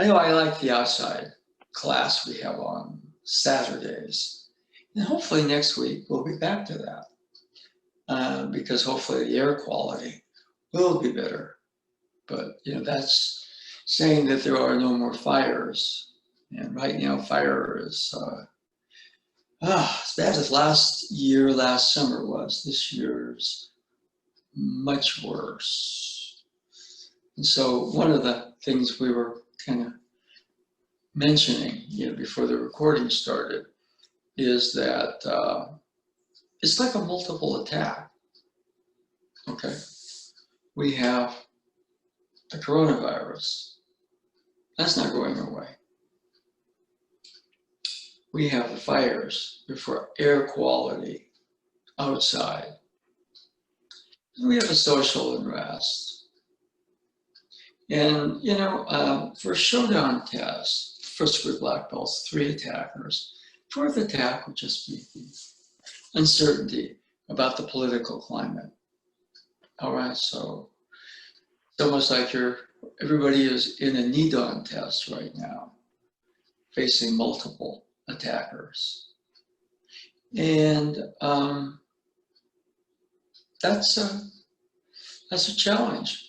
I know I like the outside class we have on Saturdays. And hopefully next week we'll be back to that because hopefully the air quality will be better. But that's saying that there are no more fires. And right now fire is as bad as last summer was. This year's much worse. And so one of the things we were kind of mentioning, before the recording started, is that it's like a multiple attack. Okay, we have the coronavirus. That's not going away. We have the fires for air quality outside. We have a social unrest. And, for a showdown test, first degree black belts, 3 attackers. 4th attack would just be the uncertainty about the political climate. All right, so it's almost like everybody is in a Nidon test right now, facing multiple attackers. And that's a challenge.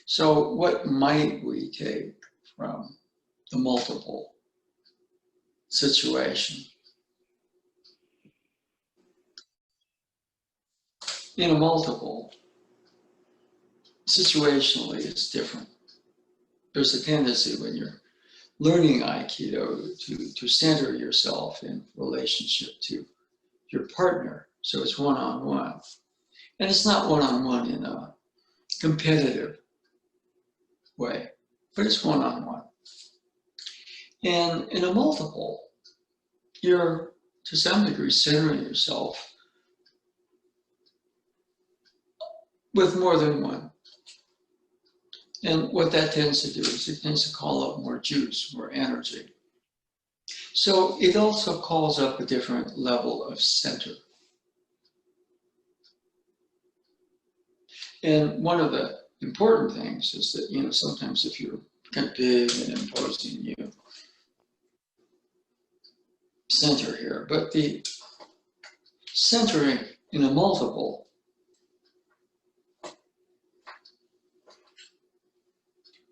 So what might we take from the multiple situation? In a multiple, situationally it's different. There's a tendency when you're learning Aikido to center yourself in relationship to your partner. So it's one-on-one. And it's not one-on-one in a competitive way, but it's one-on-one. And in a multiple, you're to some degree centering yourself with more than one. And what that tends to do is it tends to call up more juice, more energy. So it also calls up a different level of center. And one of the important things is that, sometimes if you're kind of big and imposing, you center here. But the centering in a multiple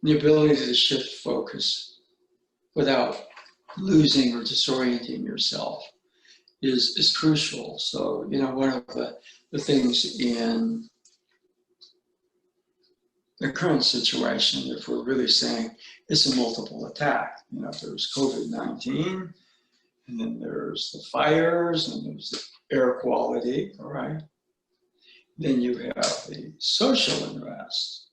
the ability to shift focus without losing or disorienting yourself is crucial. So, one of the things in the current situation, if we're really saying it's a multiple attack, there's COVID-19, and then there's the fires, and there's the air quality, all right? Then you have the social unrest.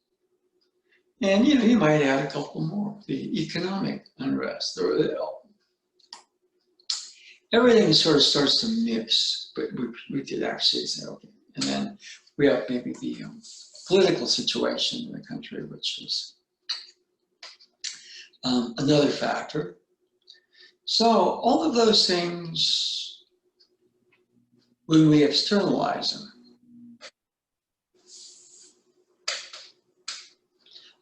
And, you might add a couple more, the economic unrest. Everything sort of starts to mix, but we did actually say, okay. And then we have maybe the political situation in the country, which is another factor. So all of those things, when we externalize them,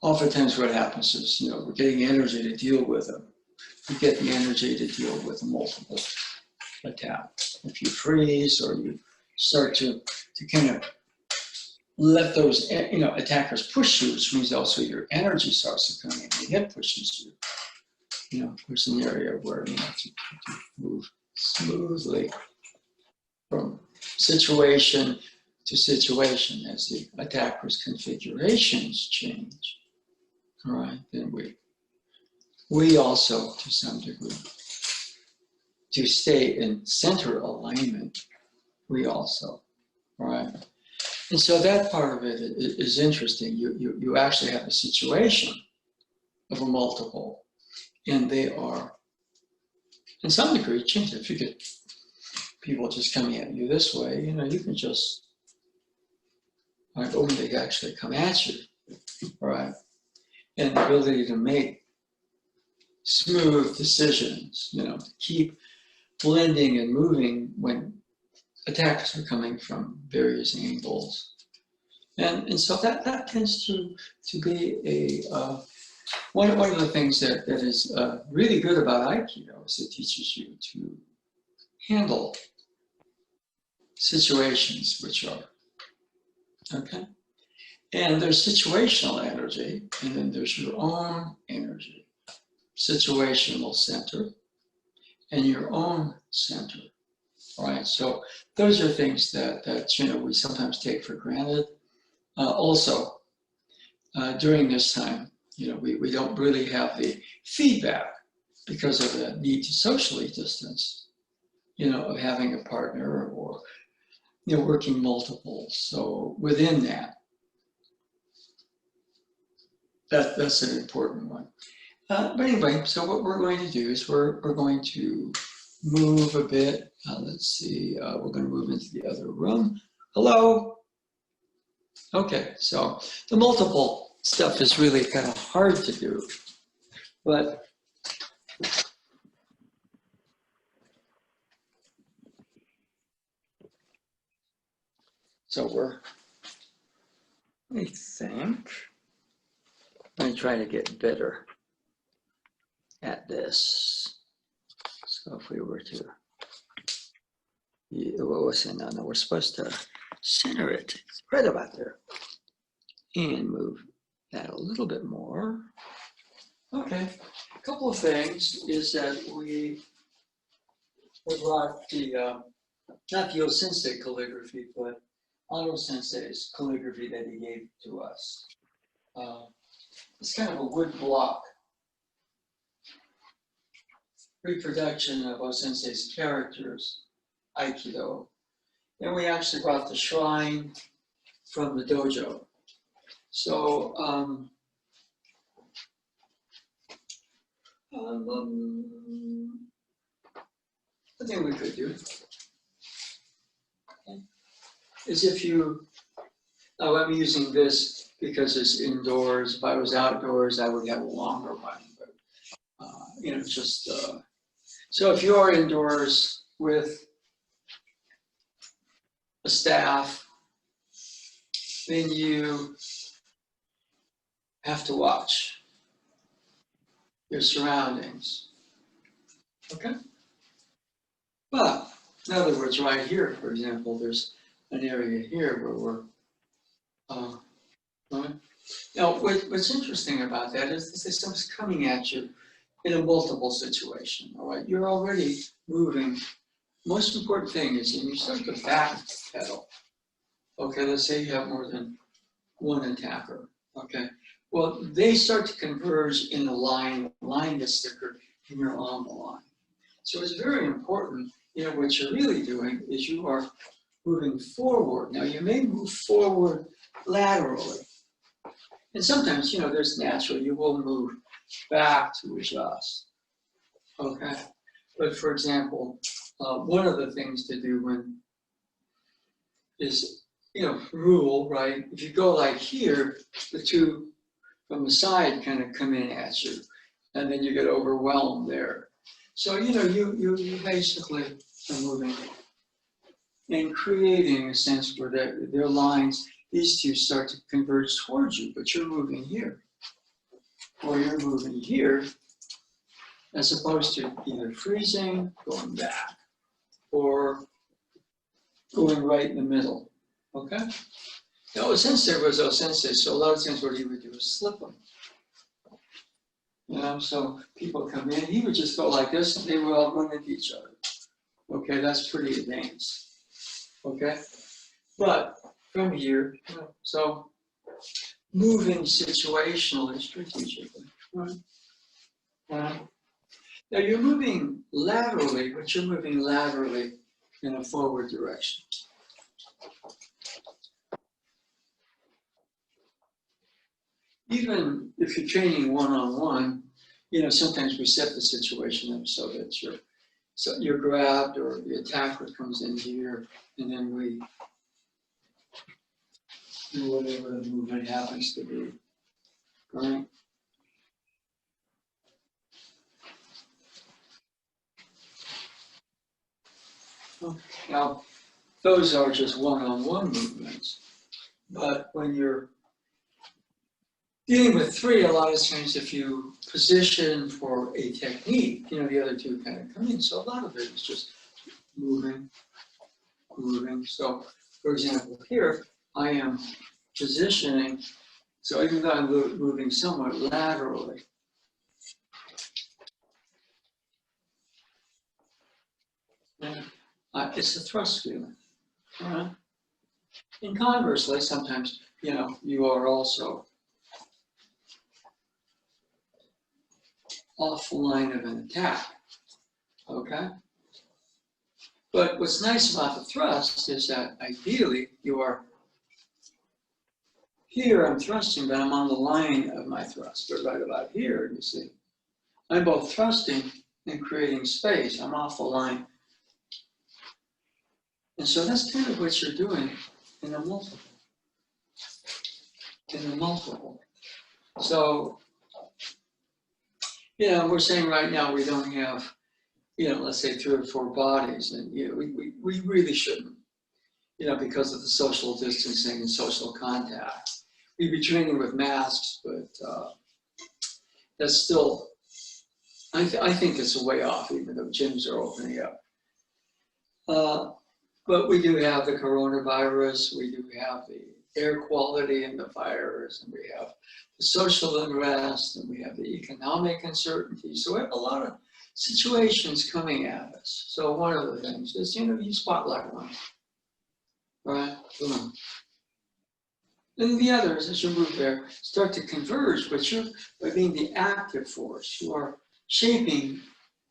oftentimes what happens is, we're getting energy to deal with them. You get the energy to deal with a multiple attack. If you freeze or you start to kind of let those, attackers push you, which means also your energy starts to come in. The head pushes you. There's an area where you have to move smoothly from situation to situation as the attacker's configurations change. All right, then we also, to some degree, to stay in center alignment, we also, all right? And so that part of it is interesting. You actually have a situation of a multiple, and they are, in some degree, changed. If you get people just coming at you this way, you can just, only they actually come at you, all right? And the ability to make smooth decisions, to keep blending and moving when attacks are coming from various angles. And so that tends to be One of the things that is really good about Aikido is it teaches you to handle situations which are, okay? And there's situational energy, and then there's your own energy, situational center, and your own center, right? So those are things that we sometimes take for granted. Also, during this time, we don't really have the feedback because of the need to socially distance, of having a partner or, working multiples. So within that's an important one. But anyway, so what we're going to do is we're going to move a bit. Let's see, we're going to move into the other room. Hello. Okay, so the multiple stuff is really kind of hard to do, but so I think, I'm going to try to get better at this. So if we were to, what was it? No, we're supposed to center it right about there and move that a little bit more. Okay, a couple of things is that we brought the, not the O-sensei calligraphy, but Ano Sensei's calligraphy that he gave to us. It's kind of a wood block reproduction of O-sensei's characters, Aikido. And we actually brought the shrine from the dojo. So, I think we could do is if you, I'm using this because it's indoors. If I was outdoors, I would have a longer one, but so if you are indoors with a staff, then you have to watch your surroundings, okay? But in other words, right here, for example, there's an area here where we're, right? Now, what's interesting about that is the system's coming at you in a multiple situation, all right? You're already moving. Most important thing is when you start to back pedal, okay, let's say you have more than one attacker, okay? Well, they start to converge in the line gets thicker, and you're on the line. So it's very important, what you're really doing is you are moving forward. Now, you may move forward laterally. And sometimes, there's natural, you will move back to adjust, okay? But for example, one of the things to do when is, rule, right? If you go like here, the two from the side kind of come in at you, and then you get overwhelmed there. So, you basically are moving and creating a sense where their lines, these two start to converge towards you, but you're moving here. Or you're moving here, as opposed to either freezing, going back, or going right in the middle, okay? Now, O-sensei was O-sensei, so a lot of times what he would do is slip them. So people come in, he would just go like this, and they would all run into each other. Okay, that's pretty advanced, okay? But from here, so moving situationally, strategically, right? Now you're moving laterally, but you're moving laterally in a forward direction. Even if you're training one-on-one, sometimes we set the situation up so that you're grabbed or the attacker comes in here, and then we do whatever the movement happens to be, right? Now, those are just one-on-one movements, but when you're Dealing with three, a lot of times if you position for a technique, the other two kind of come in. So a lot of it is just moving, moving. So for example, here I am positioning, so even though I'm moving somewhat laterally, it's a thrust feeling. All right? And conversely, sometimes, you are also off the line of an attack, okay? But what's nice about the thrust is that ideally you are here, I'm thrusting, but I'm on the line of my thrust, but right about here, you see. I'm both thrusting and creating space. I'm off the line. And so that's kind of what you're doing in a multiple. So, we're saying right now we don't have, let's say 3 or 4 bodies, and we really shouldn't, because of the social distancing and social contact. We'd be training with masks, but that's still, I think it's a way off, even though gyms are opening up. But we do have the coronavirus, we do have the air quality in the virus, and we have the social unrest, and we have the economic uncertainty. So we have a lot of situations coming at us. So one of the things is, you spotlight one, right? Boom. And the others, as you move there, start to converge, but by being the active force, you are shaping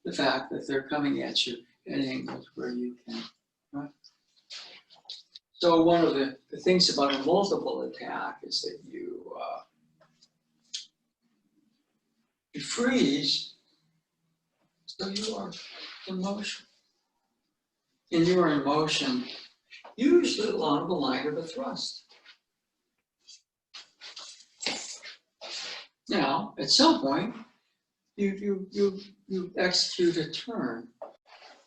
the fact that they're coming at you at angles where you can, right? So one of the things about a multiple attack is that you freeze, so you are in motion. And you are in motion usually along the line of a thrust. Now, at some point, you execute a turn.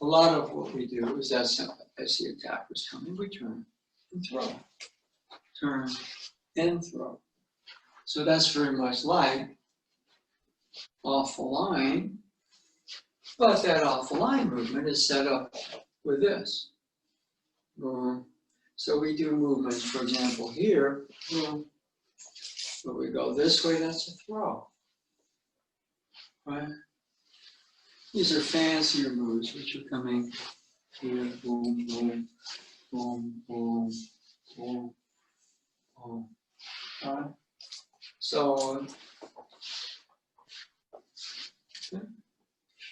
A lot of what we do is as the attack was coming, we turn and throw. Turn and throw. So that's very much like off the line, but that off the line movement is set up with this. Boom. So we do movements, for example, here, boom. But we go this way, that's a throw, right? These are fancier moves, which are coming here, boom, boom, boom, boom, boom, boom, all right? So,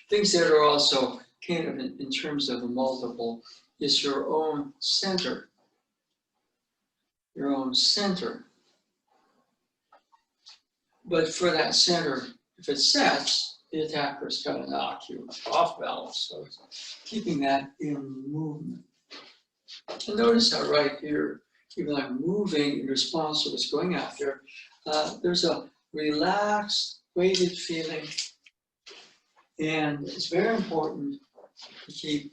things that are also kind of in terms of a multiple is your own center. Your own center. But for that center, if it sets, the attacker is going to knock you off balance. So keeping that in movement. And notice how right here, even though I'm moving in response to what's going out there, there's a relaxed, weighted feeling. And it's very important to keep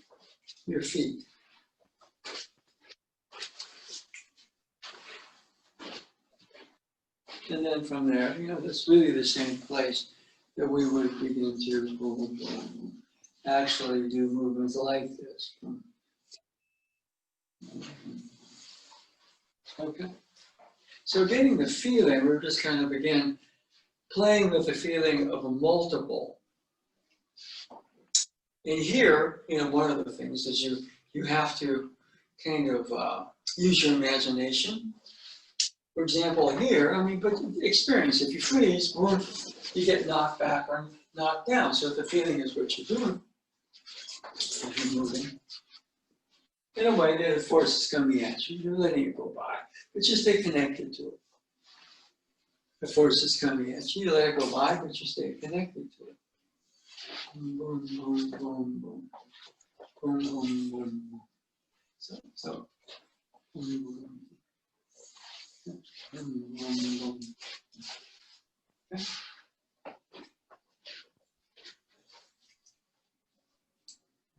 your feet. And then from there, that's really the same place that we would begin to actually do movements like this. Okay. So getting the feeling, we're just kind of, again, playing with the feeling of a multiple. And here, one of the things is you have to kind of use your imagination. For example, here, but experience, if you freeze, boom, you get knocked back or knocked down. So the feeling is what you're doing. If you're moving. In a way, the force is coming at you. You're letting it go by. But you stay connected to it. The force is coming at you. You let it go by, but you stay connected to it. Boom, boom, boom, boom, boom. Boom, boom, boom, boom. So, boom, boom. Okay.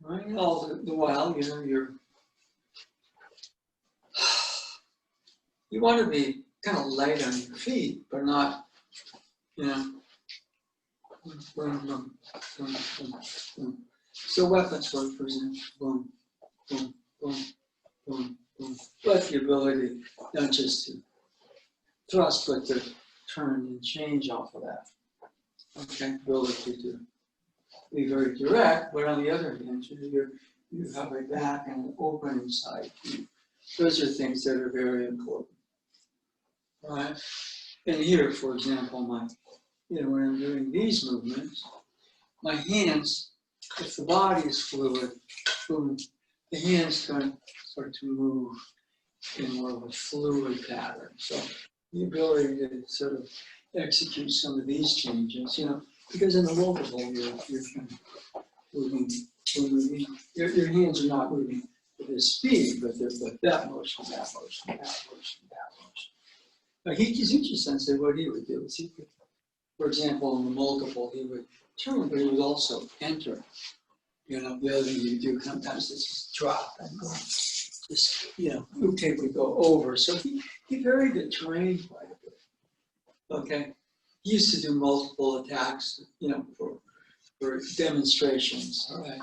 Right, all the while, you want to be kind of light on your feet, but not you know. Boom, boom, boom, boom, boom. So weapons work, for example, boom, boom, boom, boom, boom. But the ability not just to thrust, but to turn and change off of that. Okay, ability to be very direct, but on the other hand, you have a back and an opening side. Those are things that are very important, right? And here, for example, when I'm doing these movements, my hands, if the body is fluid, boom, the hands can start to move in more of a fluid pattern. So the ability to sort of execute some of these changes, because in the multiple, you're kind of moving, your hands are not moving with this speed, but there's like that motion, that motion, that motion, that motion. Now, Hikizuchi-sensei, what he would do is he could, for example, in the multiple, he would turn, but he would also enter. The other thing you do sometimes is just drop and go. Just, uke would go over. So he varied the terrain quite a bit. Okay. He used to do multiple attacks, for demonstrations. All right.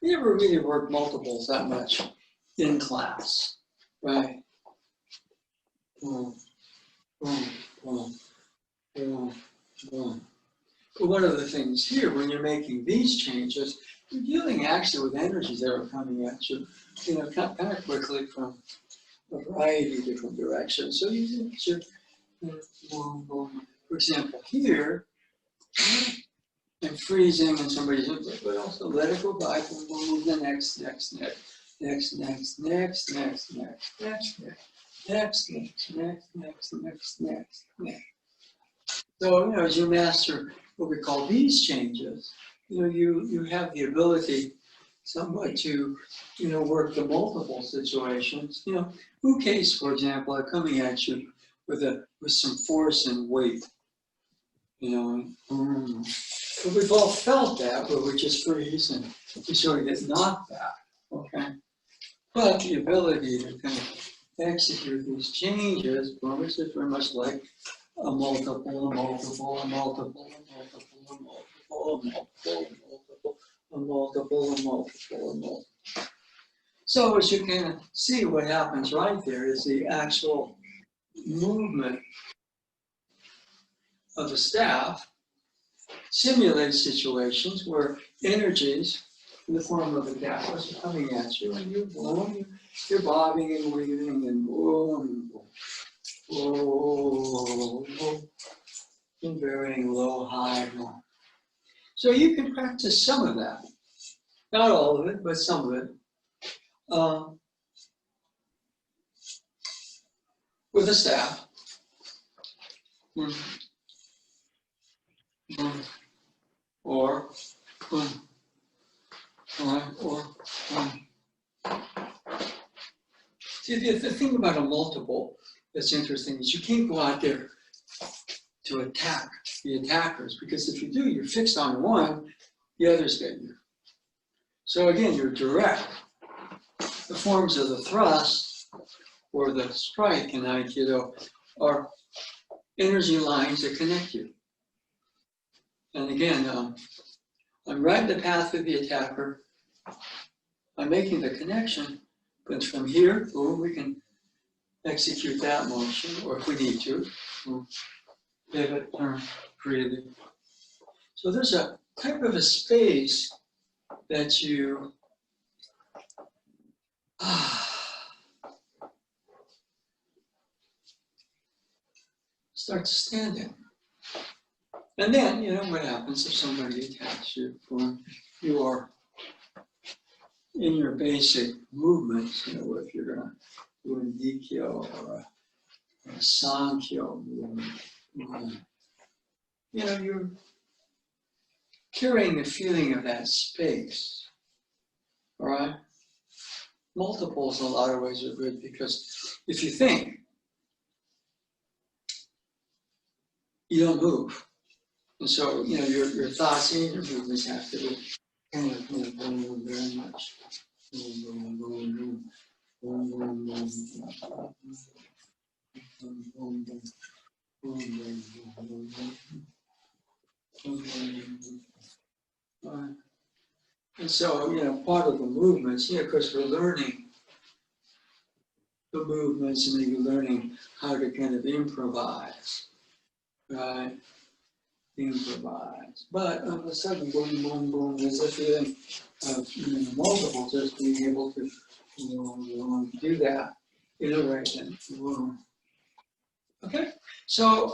We never really worked multiples that much in class, right? Boom, boom, boom, boom, boom. But one of the things here, when you're making these changes, you're dealing actually with energies that are coming at you, kind of quickly from a variety of different directions. So you should, boom, boom. For example, here, I'm freezing and somebody's like, but also let it go by, and we'll move the next. So, as you master what we call these changes, you have the ability somewhat to, work the multiple situations. Ukes, for example, are coming at you with some force and weight. But we've all felt that, where we just freeze and we sort of get knocked back, okay? But the ability to kind of execute these changes, which is very much like a multiple, a multiple, a multiple, a multiple, a multiple, a multiple, a multiple, a multiple, a multiple. So as you can see, what happens right there is the actual movement of the staff simulates situations where energies in the form of the catalyst are coming at you, and you're bobbing and weaving and boom, and varying low, high, low. So you can practice some of that, not all of it, but some of it, with a staff. Or See, the thing about a multiple that's interesting is you can't go out there to attack the attackers, because if you do, you're fixed on one, the others get you. So again, you're direct. The forms of the thrust or the strike in Aikido are energy lines that connect you. And again, I'm right in the path of the attacker. I'm making the connection, but from here, we can execute that motion, or if we need to, pivot, turn freely. So there's a type of a space that you start to stand in. And then, what happens if somebody attacks you? You are in your basic movements, if you're going to do a Dikyo or a Sankyo movement, you're carrying the feeling of that space, all right? Multiples in a lot of ways are good, because if you think, you don't move. And so, your thoughts and your movements have to be kind of, going very much. And so, part of the movements, because we're learning the movements and then you're learning how to kind of improvise, right? Improvise. But all of a sudden, boom, boom, boom, there's a feeling of multiple, just being able to do that in a way that, okay? So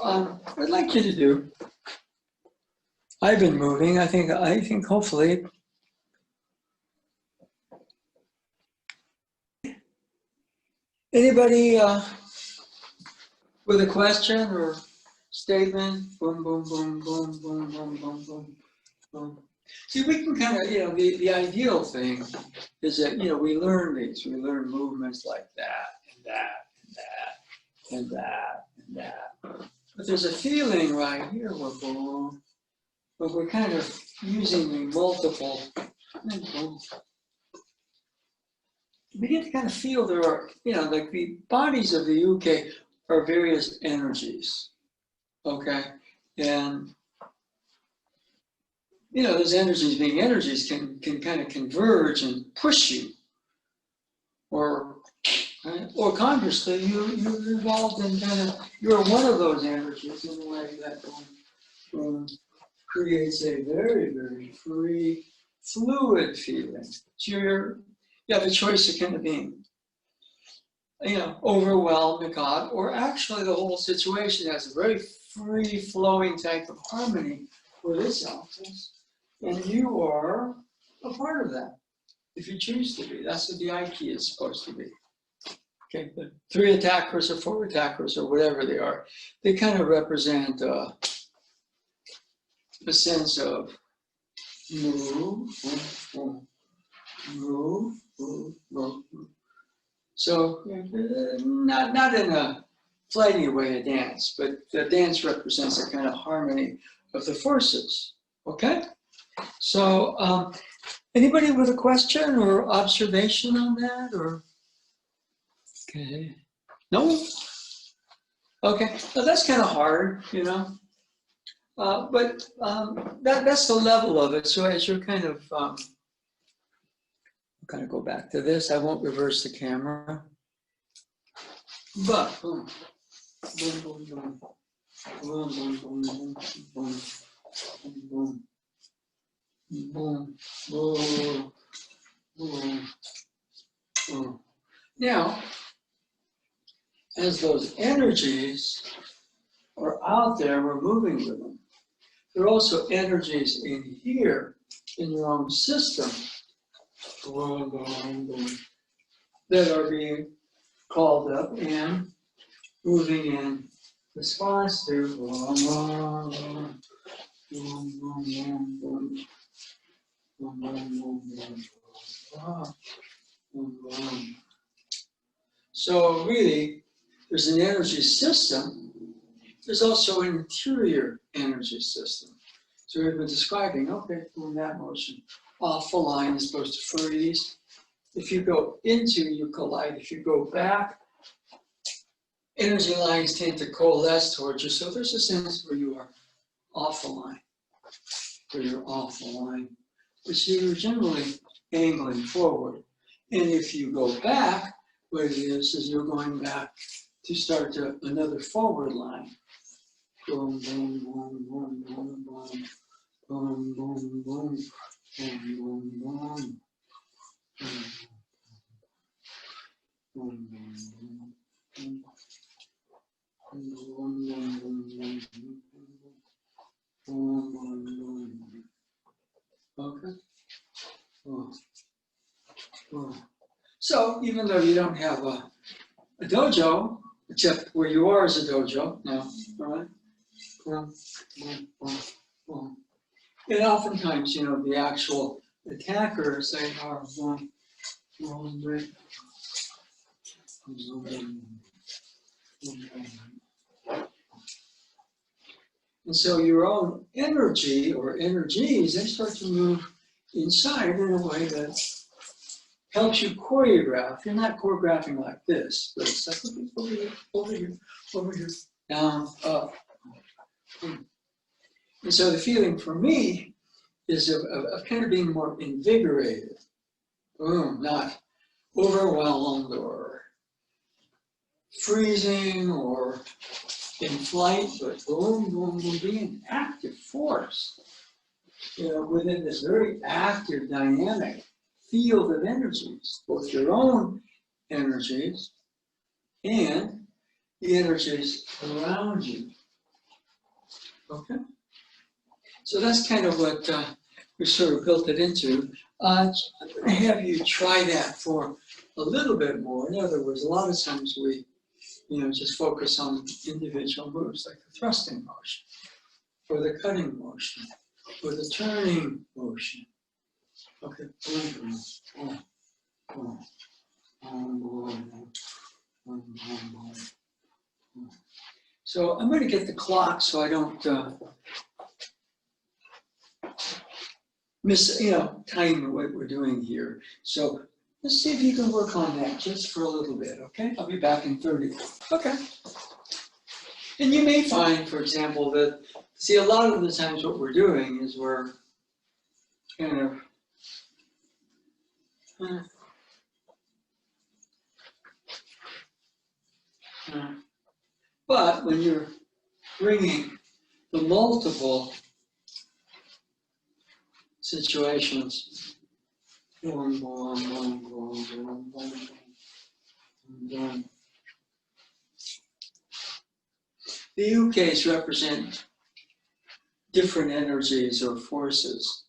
what I'd like you to do, I've been moving, I think hopefully, anybody with a question or statement? Boom, boom, boom, boom, boom, boom, boom, boom, boom. See, we can kind of, the ideal thing is that, we learn movements like that, and that, and that, and that, and that. But there's a feeling right here where boom, but we're kind of using the multiple, boom. You begin to kind of feel there are, like the bodies of the UK are various energies, okay? And, those energies being energies can kind of converge and push you. Or conversely, you're involved in you're one of those energies in a way that creates a very, very free, fluid feeling. So you have a choice of kind of being, overwhelmed, caught, or actually the whole situation has a very free-flowing type of harmony for this office, and you are a part of that, if you choose to be. That's what the I key is supposed to be. Okay, the 3 attackers or 4 attackers or whatever they are, they kind of represent a sense of move, move, move, move. So not in a flighty way of dance, but the dance represents a kind of harmony of the forces. Okay? So anybody with a question or observation on that, or? Okay. No? Okay. Well, that's kind of hard, but that's the level of it. So as you're kind of go back to this. I won't reverse the camera. But boom, boom, boom, boom, boom, boom, boom, boom, boom, boom, boom, boom, boom, boom. Now, as those energies are out there, we're moving with them. There are also energies in here, in your own system, boom, boom, boom, that are being called up and moving in response to boom, boom, boom, boom, boom, boom, boom, boom, boom, boom, boom. So really, there's an energy system. There's also an interior energy system. So we've been describing, okay, doing that motion. Off the line is supposed to freeze. If you go into, you collide. If you go back, energy lines tend to coalesce towards you. So there's a sense where you are off the line, where you're off the line. But so you're generally angling forward. And if you go back, what it is you're going back to start another forward line. Boom, boom, boom, boom, boom, boom, boom, boom, boom, boom, boom, boom. Okay. So even though you don't have a dojo, except where you are is a dojo now, all right? And oftentimes, the actual attackers, they are and so your own energy or energies, they start to move inside in a way that helps you choreograph. You're not choreographing like this, but it's like over here, over here, over here, down, up. And so the feeling for me is of kind of being more invigorated. Boom, not overwhelmed or freezing or in flight, but boom, boom, boom, being an active force, within this very active, dynamic field of energies, both your own energies and the energies around you. Okay? So that's kind of what we sort of built it into. I'm going to have you try that for a little bit more. In other words, a lot of times we, just focus on individual moves like the thrusting motion, or the cutting motion, or the turning motion. Okay. So I'm going to get the clock so I don't miss, time what we're doing here. So let's see if you can work on that just for a little bit, okay? I'll be back in 30. Okay. And you may find, for example, that, see, a lot of the times what we're doing is we're kind of, but when you're bringing the multiple situations, boom, boom, boom, boom, boom, boom, boom. The UKs represent different energies or forces.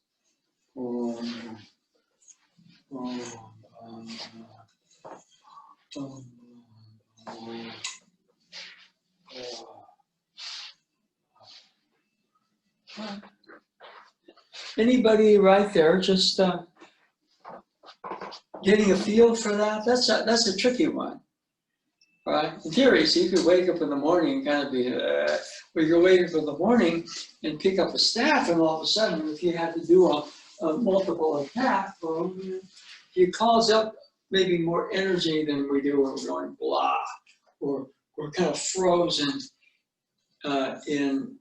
Anybody right there just getting a feel for that? That's a tricky one, right? In theory, so you could wake up in the morning and kind of be, or you're waiting for the morning and pick up a staff, and all of a sudden, if you had to do a multiple attack, it calls up maybe more energy than we do when we're going blah, or we're kind of frozen in,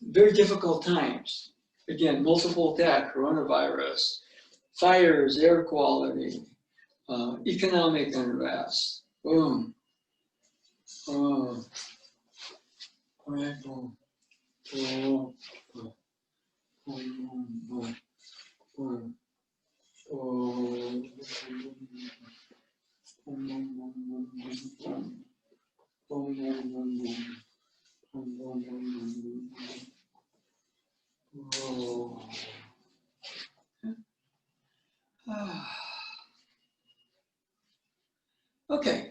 very difficult times. Again, multiple attack, coronavirus, fires, air quality, economic unrest. Boom. Boom. Boom. Boom. Boom. Boom. Boom. Okay,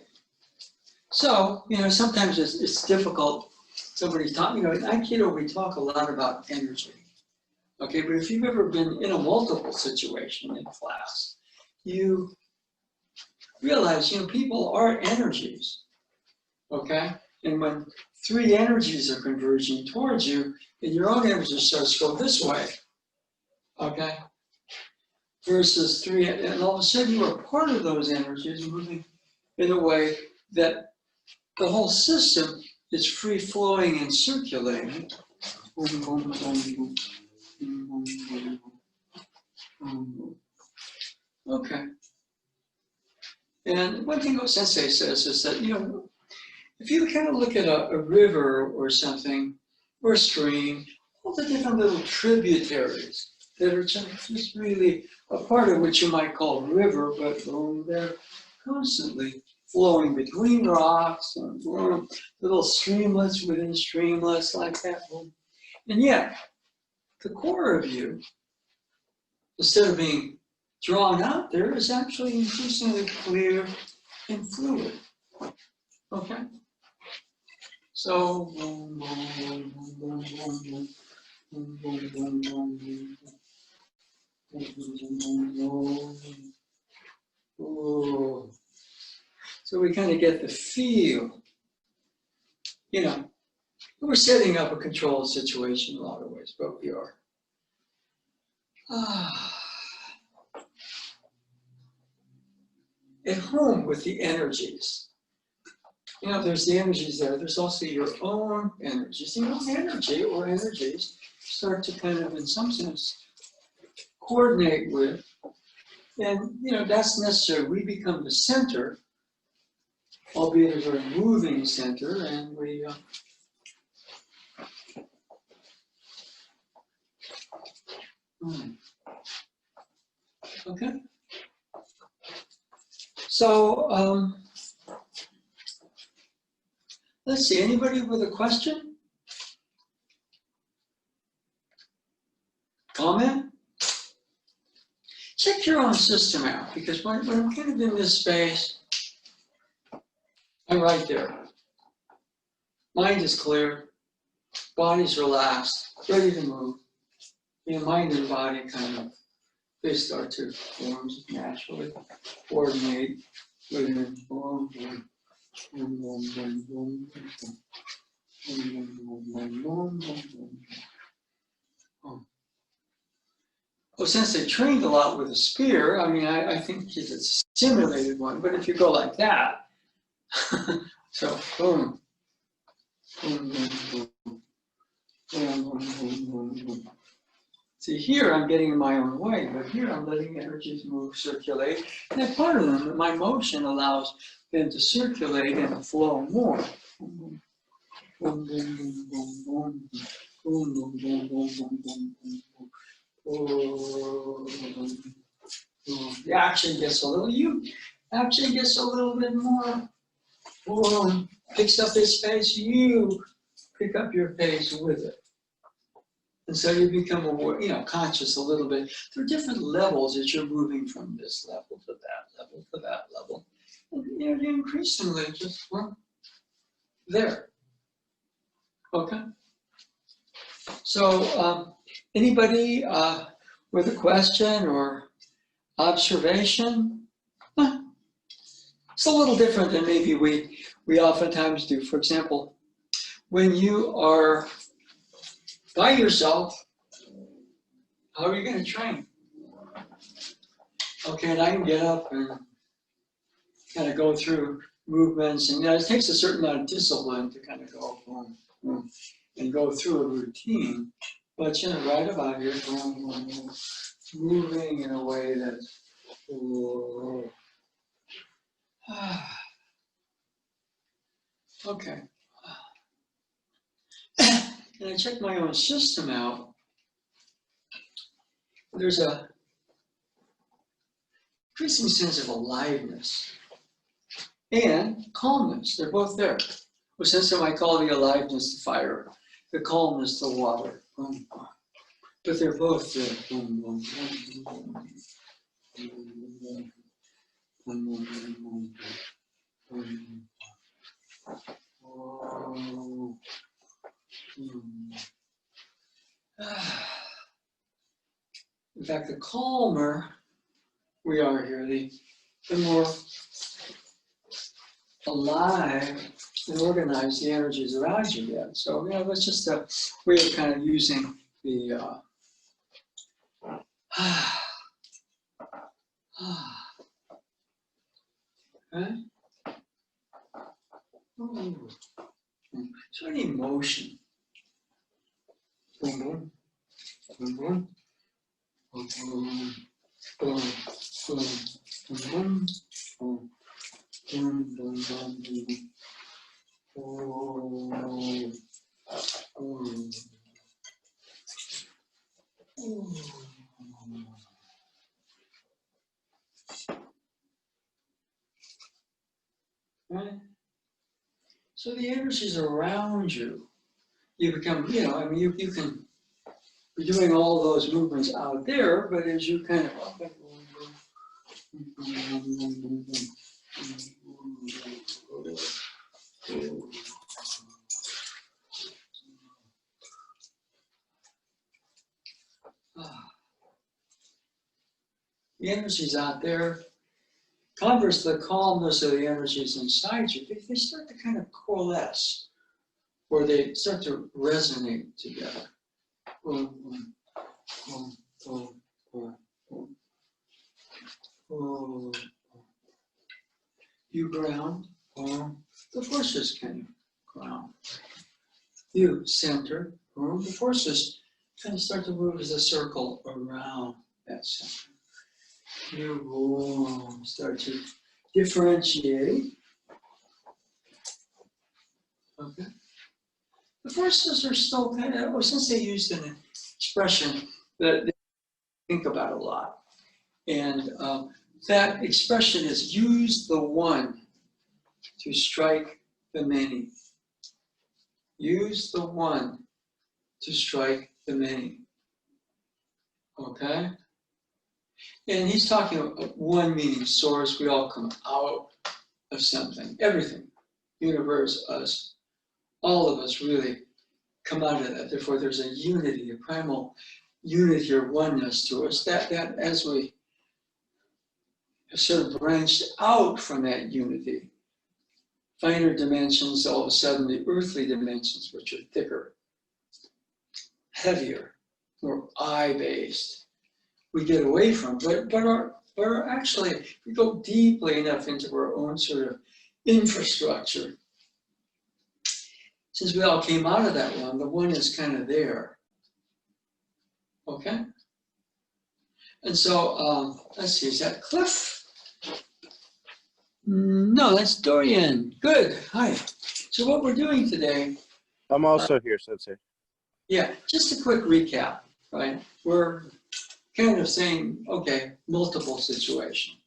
so sometimes it's difficult. Somebody's talking, in Aikido we talk a lot about energy. Okay, but if you've ever been in a multiple situation in class, you realize, people are energies. Okay, and when three energies are converging towards you, and your own energy starts to go this way. Okay, versus three, and all of a sudden you are part of those energies moving in a way that the whole system is free flowing and circulating. Okay. And one thing Sensei says is that, if you kind of look at a river or something, or a stream, all the different little tributaries that are just really a part of what you might call river, but they're constantly flowing between rocks and little streamlets within streamlets like that. And yet, the core of you, instead of being drawn out there, is actually increasingly clear and fluid. Okay? So, so we kind of get the feel, we're setting up a controlled situation in a lot of ways, but we are. At home with the energies. You know, there's the energies there. There's also your own energies. Your own energy or energies start to kind of, in some sense, coordinate with. And, you know, that's necessary. We become the center, albeit a very moving center, and we okay. So, let's see, anybody with a question? Comment? Check your own system out, because when I'm kind of in this space, I'm right there. Mind is clear, body's relaxed, ready to move. You know, mind and body kind of, they start to form naturally, coordinate within form. Well, since they trained a lot with a spear, I mean, I think it's a simulated one, but if you go like that, so boom, boom, boom, boom, boom, boom, boom, boom. See, here I'm getting in my own way, but here I'm letting energies move, circulate, and that part of them, my motion allows them to circulate and flow more. Boom, boom, boom, boom, boom, boom, boom, boom, boom, boom, boom, boom, boom. Oh, the action gets a little bit more. Oh, picks up its pace. You pick up your pace with it, and so you become aware, you know, conscious a little bit. There are different levels as you're moving from this level to that level to that level, and you know, you increasingly just there. Okay. So, anybody with a question or observation? It's a little different than maybe we oftentimes do. For example, when you are by yourself, how are you going to train? Okay, and I can get up and kind of go through movements, and you know, it takes a certain amount of discipline to kind of go boom, boom, and go through a routine. But you know, right about here, boom, boom, boom, moving in a way that's okay. And I check my own system out. There's a increasing sense of aliveness and calmness. They're both there. Well, since I might call the aliveness the fire, the calmness the water. But they're both there. In fact, the calmer we are here, the more alive and organized the energies around you get. So, you know, that's just a way of kind of using the okay? Ooh. So any emotion. Boom, boom, boom, boom, boom, boom, boom, boom, boom, boom, boom, boom, boom. Oh, oh, oh. Right? So the energies around you, you become, you know, I mean, you can be doing all those movements out there, but as you kind of the energies out there, converse the calmness of the energies inside you, they start to kind of coalesce, or they start to resonate together. You ground, the forces you center, boom, the forces kind of start to move as a circle around that center. You boom, start to differentiate. Okay. The forces are still kind of, well, since they used an expression that they think about a lot. And that expression is use the one to strike the many. Use the one to strike the many. Okay? And he's talking about one meaning source. We all come out of something. Everything. Universe, us. All of us really come out of that. Therefore, there's a unity, a primal unity or oneness to us. That as we have sort of branched out from that unity, finer dimensions, all of a sudden the earthly dimensions, which are thicker, heavier, more eye-based, we get away from. But are actually, if we go deeply enough into our own sort of infrastructure, since we all came out of that one, the one is kind of there. Okay? And so, let's see, is that Cliff? No, that's Dorian. Good. Hi. So what we're doing today. I'm also here, Sensei. Yeah, just a quick recap, right? We're kind of saying, okay, multiple situation.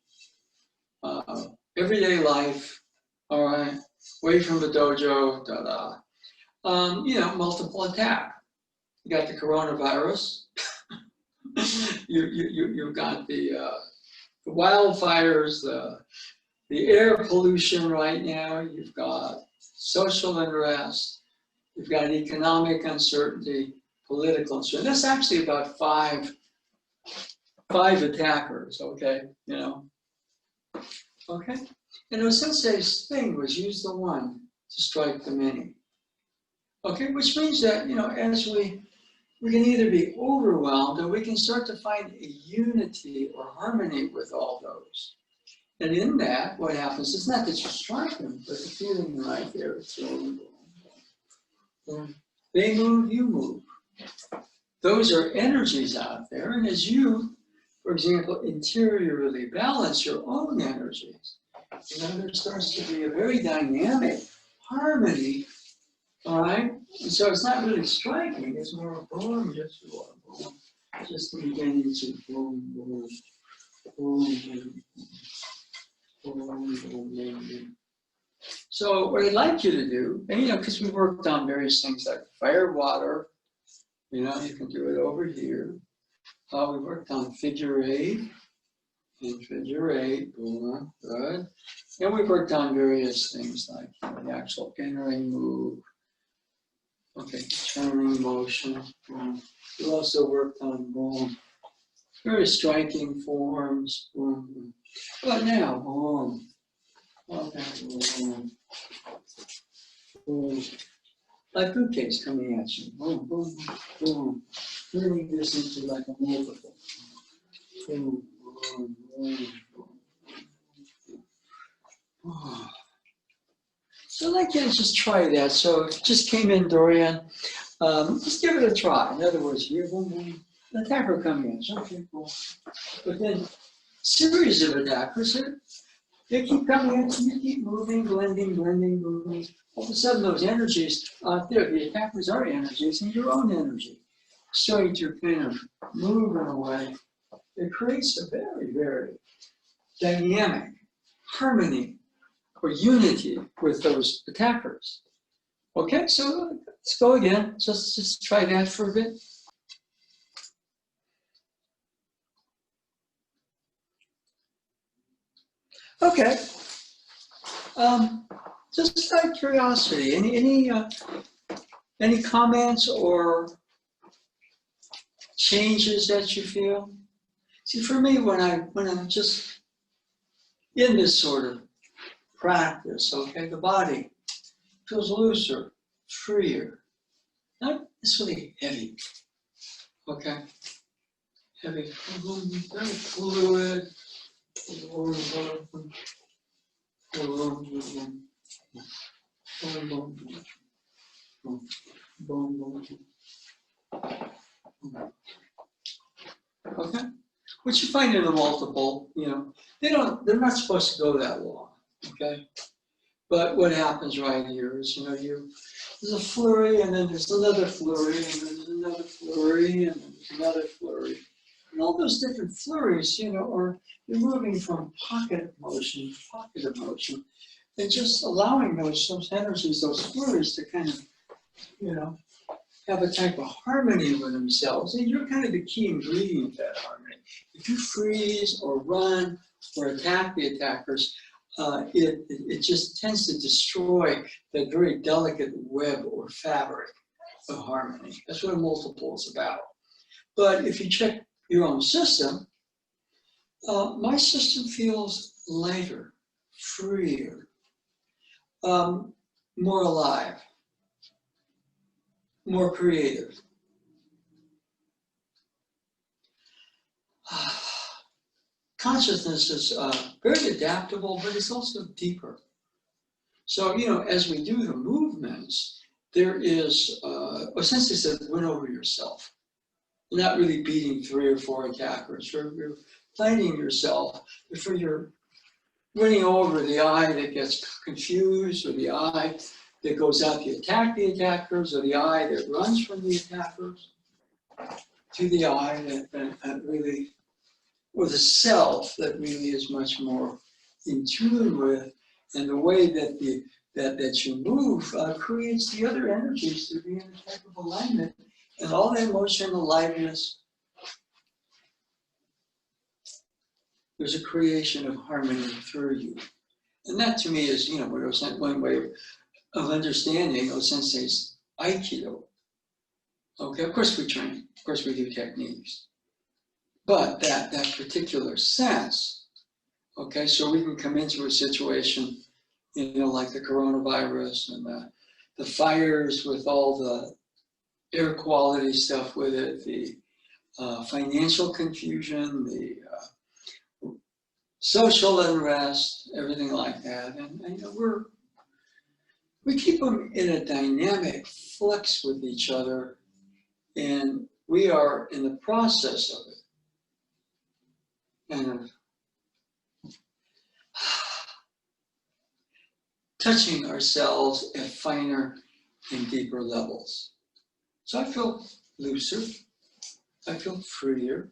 Everyday life, all right, away from the dojo, da-da. Multiple attack. You got the coronavirus. You've got the wildfires, the air pollution right now. You've got social unrest. You've got economic uncertainty, political uncertainty. That's actually about five attackers. Okay, Okay, and the sensei's thing was use the one to strike the many. Okay, which means that, as we can either be overwhelmed or we can start to find a unity or harmony with all those. And in that, what happens is not that you strike them, but the feeling right there, they move, you move. Those are energies out there, and as you, for example, interiorly balance your own energies, there starts to be a very dynamic harmony. All right, and so it's not really striking; it's more boom, just beginning to boom, boom, boom, boom, boom, boom, boom. So what I'd like you to do, and because we worked on various things like fire, water, you can do it over here. We worked on figure 8, and figure 8, boom, good. And we worked on various things like the actual entering move. Okay, turning motion. Boom. We also worked on boom, very striking forms. Boom, boom. But now, boom. Okay, boom. Boom. Like bouquets coming at you. Boom, boom, boom. Turning this into like a multiple. Boom, boom, boom, boom. Oh. So I'd like you to just try that. So if it just came in, Dorian, just give it a try. In other words, here, boom, boom, the attacker coming in. Okay, cool. But then, series of attackers here, they keep coming in, you keep moving, blending, moving. All of a sudden, those energies, the attackers are energies and your own energy, starting to kind of move in a way. It creates a very, very dynamic harmony or unity with those attackers. Okay, so let's go again. Just try that for a bit. Okay. Just out of curiosity, any comments or changes that you feel? See, for me, when I'm just in this sort of practice, okay, the body feels looser, freer, not necessarily heavy, okay, heavy, very fluid, boom, boom. Okay? Which you find in a multiple, you know, they're not supposed to go that long, okay? But what happens right here is, you know, there's a flurry, and then there's another flurry, and then there's another flurry, and then there's another flurry. And all those different flurries, you know, you're moving from pocket motion to pocket motion, and just allowing those energies, those flurries to kind of, you know, have a type of harmony with themselves. And you're kind of the key ingredient of that harmony. If you freeze or run or attack the attackers, it just tends to destroy that very delicate web or fabric of harmony. That's what a multiple is about. But if you check your own system, my system feels lighter, freer, more alive, more creative. Consciousness is very adaptable, but it's also deeper. So, you know, as we do the movements, there is, essentially it's a win over yourself. You're not really beating 3 or 4 attackers. You're fighting yourself before you're winning over the eye that gets confused, or the eye that goes out to attack the attackers, or the eye that runs from the attackers, to the eye that really, or the self that really is much more in tune with, and the way that you move creates the other energies to be in a type of alignment, and all the emotional aliveness. There's a creation of harmony through you. And that to me is, you know, one way of understanding Sensei's Aikido. Okay, of course we train, of course we do techniques. But that particular sense, okay, so we can come into a situation, you know, like the coronavirus and the fires with all the air quality stuff with it, the financial confusion, the social unrest, everything like that. And you know, we keep them in a dynamic flux with each other, and we are in the process of it. And touching ourselves at finer and deeper levels. So I feel looser, I feel freer,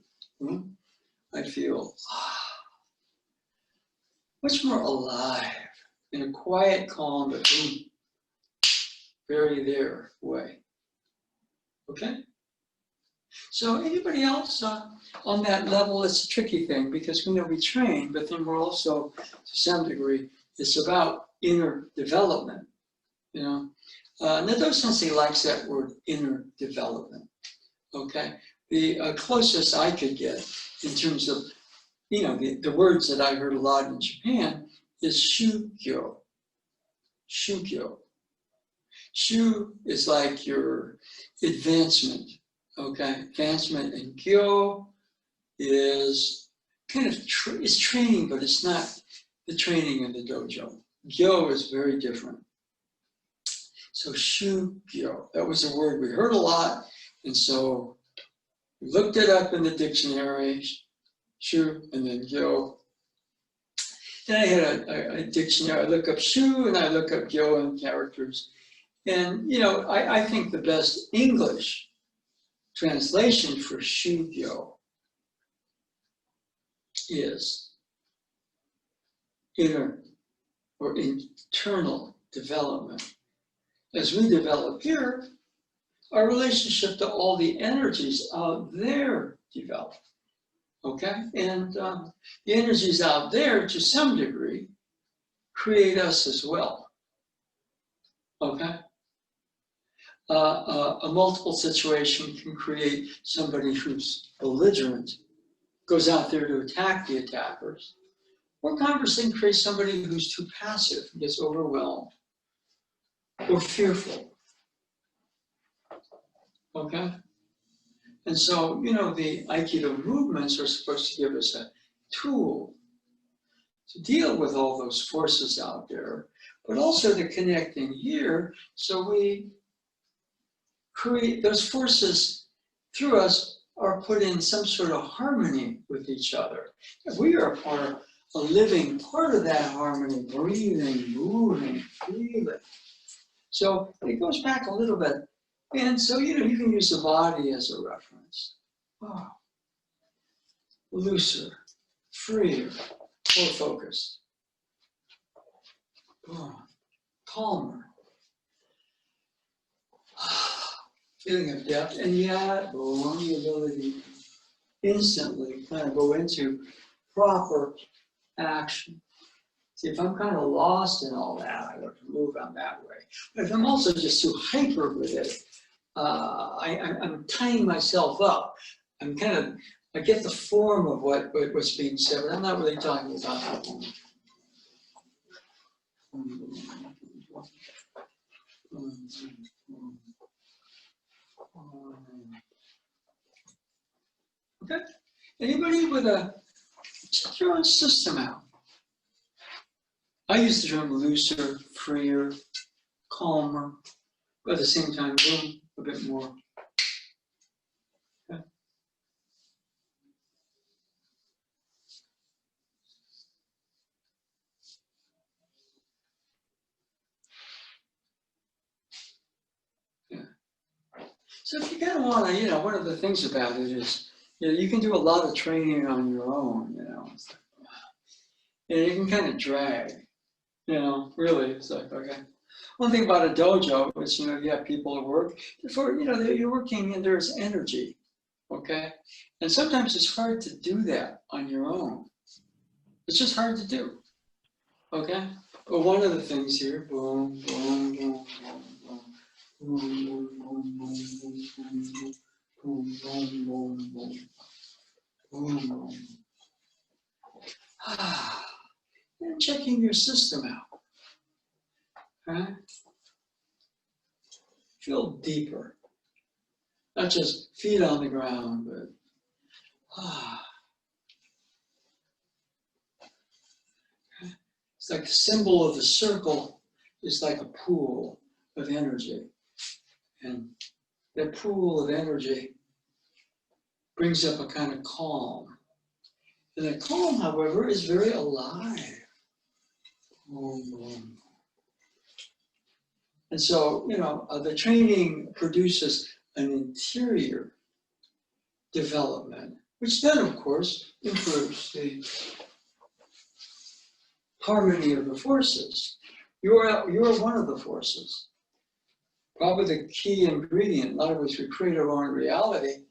I feel much more alive in a quiet, calm, but very there way. Okay? So anybody else on that level? It's a tricky thing because we train, but then we're also, to some degree, it's about inner development. You know, Nado Sensei likes that word, inner development. Okay, the closest I could get in terms of, you know, the words that I heard a lot in Japan is shugyo. Shugyo. Shu is like your advancement. Okay, advancement, and gyo is kind of it's training, but it's not the training in the dojo. Gyo is very different. So shugyo, that was a word we heard a lot, and so we looked it up in the dictionary, shu, and then gyo. Then I had a dictionary. I look up shu and I look up gyo in characters, and you know, I think the best English translation for shugyo is inner or internal development. As we develop here, our relationship to all the energies out there develop. Okay? And the energies out there, to some degree, create us as well. Okay? A multiple situation can create somebody who's belligerent, goes out there to attack the attackers, or conversely creates somebody who's too passive, gets overwhelmed, or fearful. Okay? And so, you know, the Aikido movements are supposed to give us a tool to deal with all those forces out there, but also to connect in here so we create, those forces through us are put in some sort of harmony with each other. We are a living part of that harmony, breathing, moving, feeling. So it goes back a little bit. And so, you can use the body as a reference. Oh, looser, freer, more focused. Oh, calmer. Feeling of depth, and yet the ability to instantly kind of go into proper action. See, if I'm kind of lost in all that, I want to move on that way. But if I'm also just too hyper with it, I'm tying myself up. I get the form of what's being said, but I'm not really talking about it. Okay? Anybody with check your own system out. I use the term looser, freer, calmer, but at the same time, boom, a bit more. Okay? Yeah. So if you kind of want to, one of the things about it is, you can do a lot of training on your own, and it can kind of drag, really. It's like, okay. One thing about a dojo is, you have people at work, you're working and there's energy, okay? And sometimes it's hard to do that on your own. It's just hard to do, okay? But one of the things here, boom, boom, boom, boom, boom, boom, boom, boom, boom, boom, boom, boom, boom, boom, boom. And checking your system out, right? Feel deeper, not just feet on the ground, but it's like the symbol of the circle is like a pool of energy. And that pool of energy brings up a kind of calm. And that calm, however, is very alive. And so, the training produces an interior development, which then, of course, improves the harmony of the forces. You're one of the forces. Probably the key ingredient. In other words, we create our own reality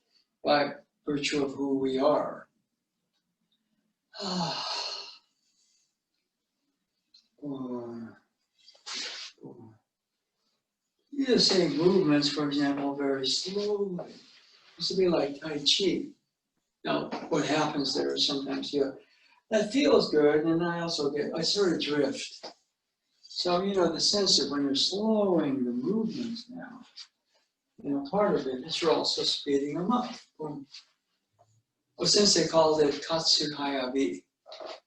by virtue of who we are. You just say movements, for example, very slowly. This would be like Tai Chi. Now, what happens there is sometimes that feels good, and I sort of drift. So, the sense of when you're slowing the movements now, part of it is you're also speeding them up. Boom. Well, since they called it Katsuhayabi,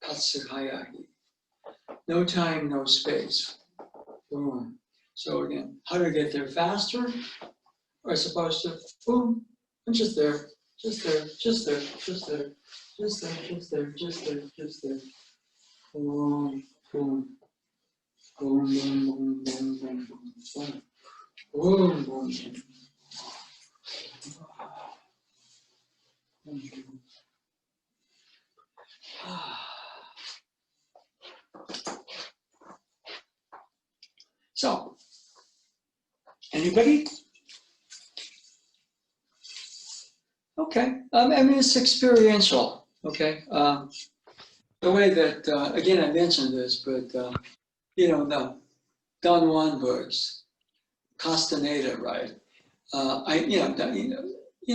Katsuhayahi. No time, no space. Boom. So again, how do I get there faster? Or as opposed to, boom, I'm just there, just there, just there, just there, just there, just there, just there, just there. Boom, boom, boom, boom, boom, boom, boom, boom, boom, boom, boom. So, anybody? Okay, it's experiential, okay? The way that, again, I mentioned this, but, the Don Juan books, Castaneda, right?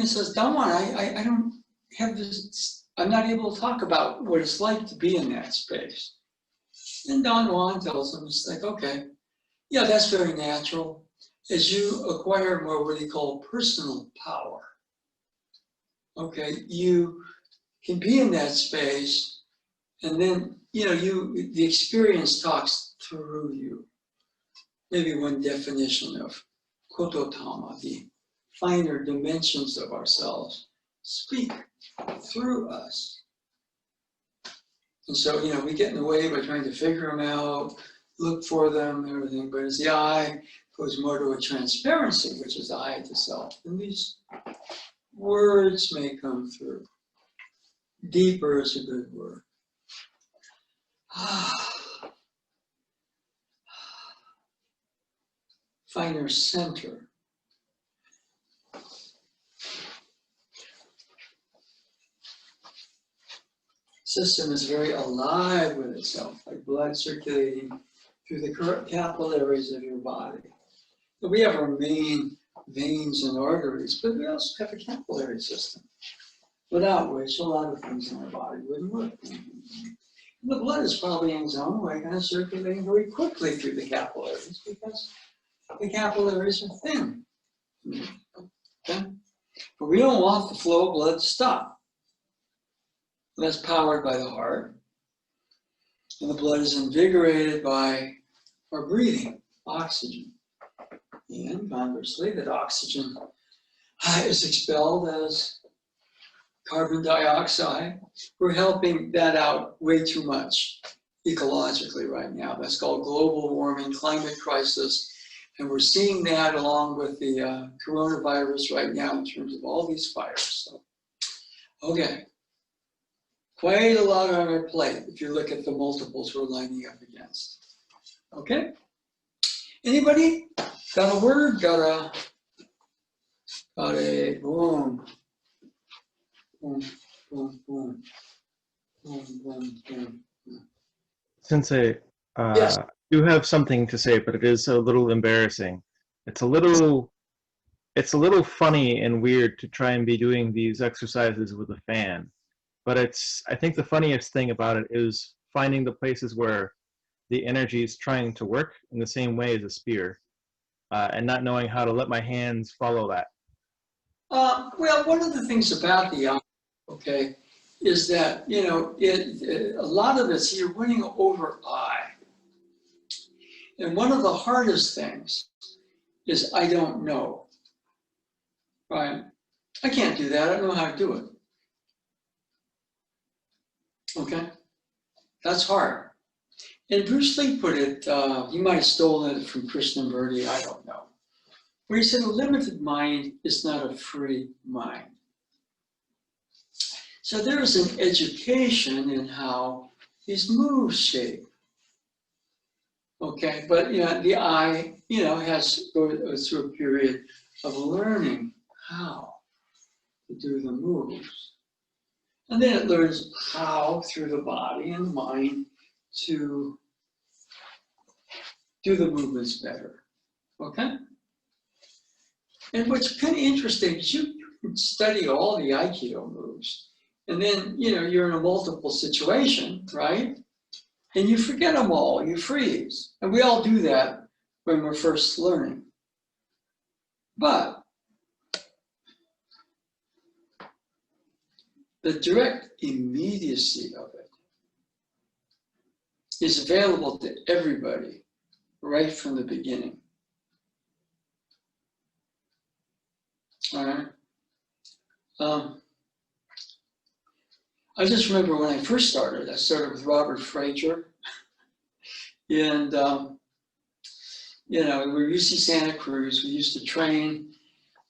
Says, Don Juan, I don't have this, I'm not able to talk about what it's like to be in that space. And Don Juan tells him, it's like, okay, yeah, that's very natural. As you acquire more what he called personal power, okay, you can be in that space, and then, the experience talks through you. Maybe one definition of koto tamadi, finer dimensions of ourselves speak through us. And so, we get in the way by trying to figure them out, look for them and everything. But as the I goes more to a transparency, which is I to self, then these words may come through. Deeper is a good word. Finer center. System is very alive with itself, like blood circulating through the capillaries of your body. We have our main veins and arteries, but we also have a capillary system, without which a lot of things in our body wouldn't work. The blood is probably in its own way kind of circulating very quickly through the capillaries because the capillaries are thin. Okay? But we don't want the flow of blood to stop. That's powered by the heart. And the blood is invigorated by our breathing, oxygen. And conversely, that oxygen is expelled as carbon dioxide. We're helping that out way too much ecologically right now. That's called global warming, climate crisis. And we're seeing that along with the coronavirus right now in terms of all these fires. So, okay. Quite a lot on our plate if you look at the multiples we're lining up against. Okay? Anybody? Got a word? Got a boom. Boom, boom, boom. Boom, boom, boom. Sensei, Yes. you have something to say, but it is a little embarrassing. It's a little funny and weird to try and be doing these exercises with a fan. But I think the funniest thing about it is finding the places where the energy is trying to work in the same way as a spear, and not knowing how to let my hands follow that. Well, one of the things about the eye, okay, is that, a lot of it's you're winning over I. And one of the hardest things is I don't know, right? I can't do that. I don't know how to do it. Okay? That's hard. And Bruce Lee put it, he might have stolen it from Krishnamurti, I don't know. Where he said a limited mind is not a free mind. So there is an education in how these moves shape. Okay, but the eye, goes through a period of learning how to do the moves. And then it learns how through the body and the mind to do the movements better. Okay? And what's kind of interesting is you can study all the Aikido moves, and then you're in a multiple situation, right? And you forget them all, you freeze. And we all do that when we're first learning. But the direct immediacy of it is available to everybody right from the beginning. All right. I just remember when I first started, I started with Robert Frazier. And, we were UC Santa Cruz. We used to train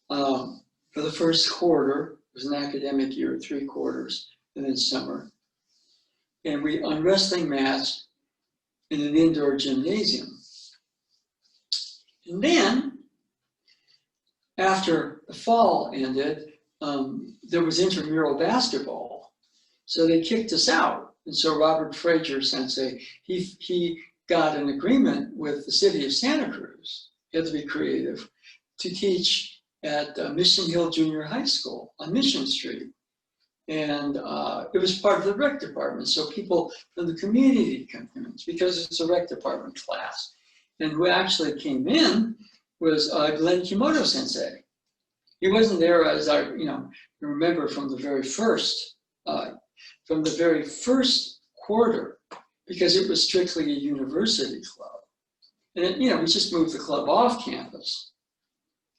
for the first quarter. It was an academic year, 3 quarters, and then summer. And we on wrestling mats in an indoor gymnasium. And then, after the fall ended, there was intramural basketball. So they kicked us out. And so Robert Frazier Sensei, he got an agreement with the city of Santa Cruz, he had to be creative, to teach at Mission Hill Junior High School on Mission Street. And it was part of the rec department. So people from the community come in because it's a rec department class. And who actually came in was Glenn Kimoto Sensei. He wasn't there as I, remember from the very first quarter, because it was strictly a university club. And we just moved the club off campus.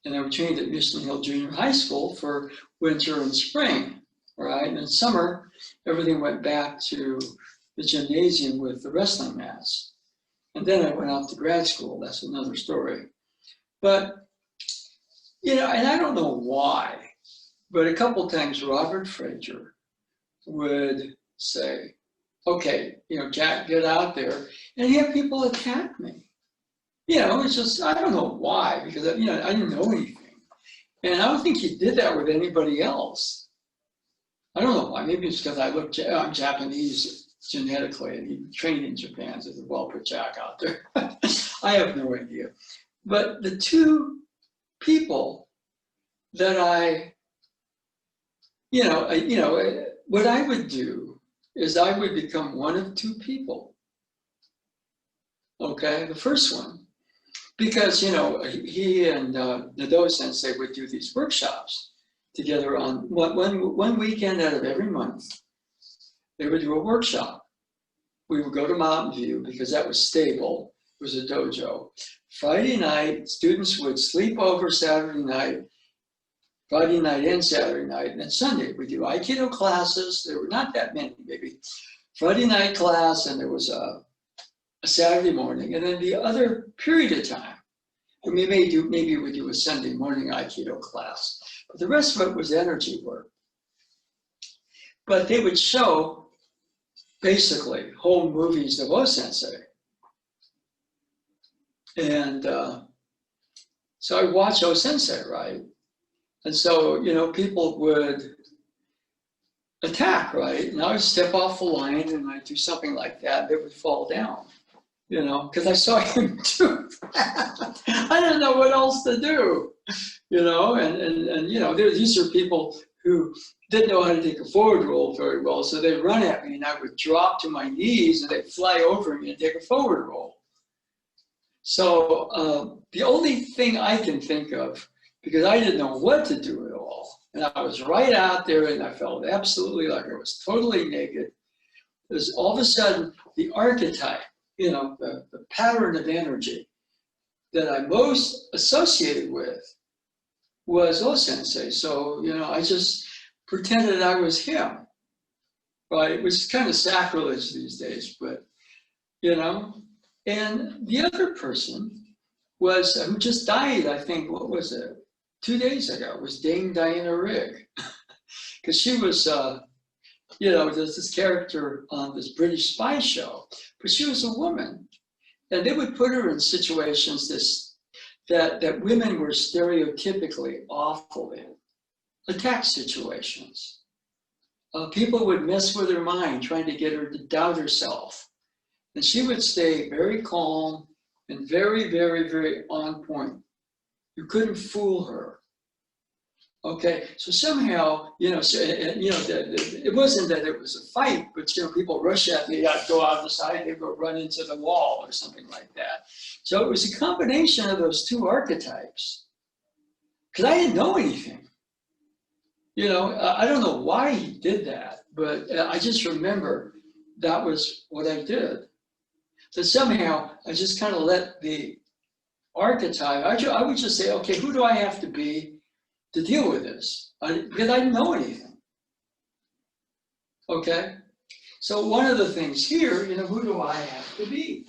and they were trained at Mission Hill Junior High School for winter and spring, right? And in summer, everything went back to the gymnasium with the wrestling mats. And then I went off to grad school. That's another story. But, you know, and I don't know why, but a couple times Robert Frazier would say, okay, you know, Jack, get out there. And he had people attack me. You know, it's just, I don't know why, because, you know, I didn't know anything. And I don't think he did that with anybody else. I don't know why. Maybe it's because I'm Japanese genetically, and he trained in Japan, so there's a well-put Jack out there. I have no idea. But the two people that what I would do is I would become one of two people. Okay, the first one. Because, you know, he and Nado Sensei would do these workshops together on one weekend out of every month. They would do a workshop. We would go to Mountain View because that was stable. It was a dojo. Friday night, students would sleep over Saturday night, Friday night and Saturday night, and then Sunday we do Aikido classes. There were not that many, maybe. Friday night class, and there was a Saturday morning, and then the other period of time, we maybe we do a Sunday morning Aikido class, but the rest of it was energy work. But they would show basically whole movies of O-Sensei. And so I watch O-Sensei, right? And so, you know, people would attack, right? And I would step off the line and I'd do something like that, they would fall down. You know, because I saw him do that. I didn't know what else to do, you know, and you know, these are people who didn't know how to take a forward roll very well, so they'd run at me and I would drop to my knees and they'd fly over me and take a forward roll. So the only thing I can think of, because I didn't know what to do at all, and I was right out there and I felt absolutely like I was totally naked, is all of a sudden the archetype, you know, the pattern of energy that I most associated with was O-Sensei. So, you know, I just pretended I was him, right? Which is kind of sacrilege these days, but, you know. And the other person was, who just died, I think, what was it? 2 days ago, was Dame Diana Rigg. Because she was, you know, there's this character on this British spy show, but she was a woman. And they would put her in situations that women were stereotypically awful in. Attack situations. People would mess with her mind, trying to get her to doubt herself. And she would stay very calm and very, very, very on point. You couldn't fool her. Okay, so somehow, you know, it wasn't that it was a fight, but, you know, people rush at me, I'd go out the side, they'd go run into the wall or something like that. So it was a combination of those two archetypes. Because I didn't know anything. You know, I don't know why he did that, but I just remember that was what I did. So somehow, I just kind of let the archetype, I would just say, okay, who do I have to be to deal with this? Because I didn't know anything. Okay? So one of the things here, you know, who do I have to be?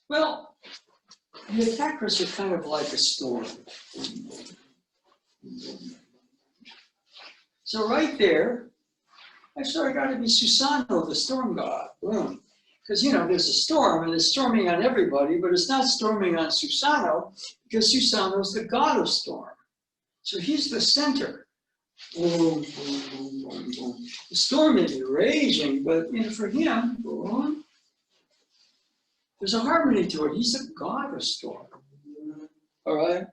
Well, the attackers are kind of like a storm. So right there, I sort of got to be Susanoo, the storm god. Because, you know, there's a storm and it's storming on everybody, but it's not storming on Susanoo because Susanoo is the god of storm. So he's the center. Boom, boom, boom, boom, boom. The storm may be raging, but, you know, for him, boom, there's a harmony to it. He's the god of storm. All right?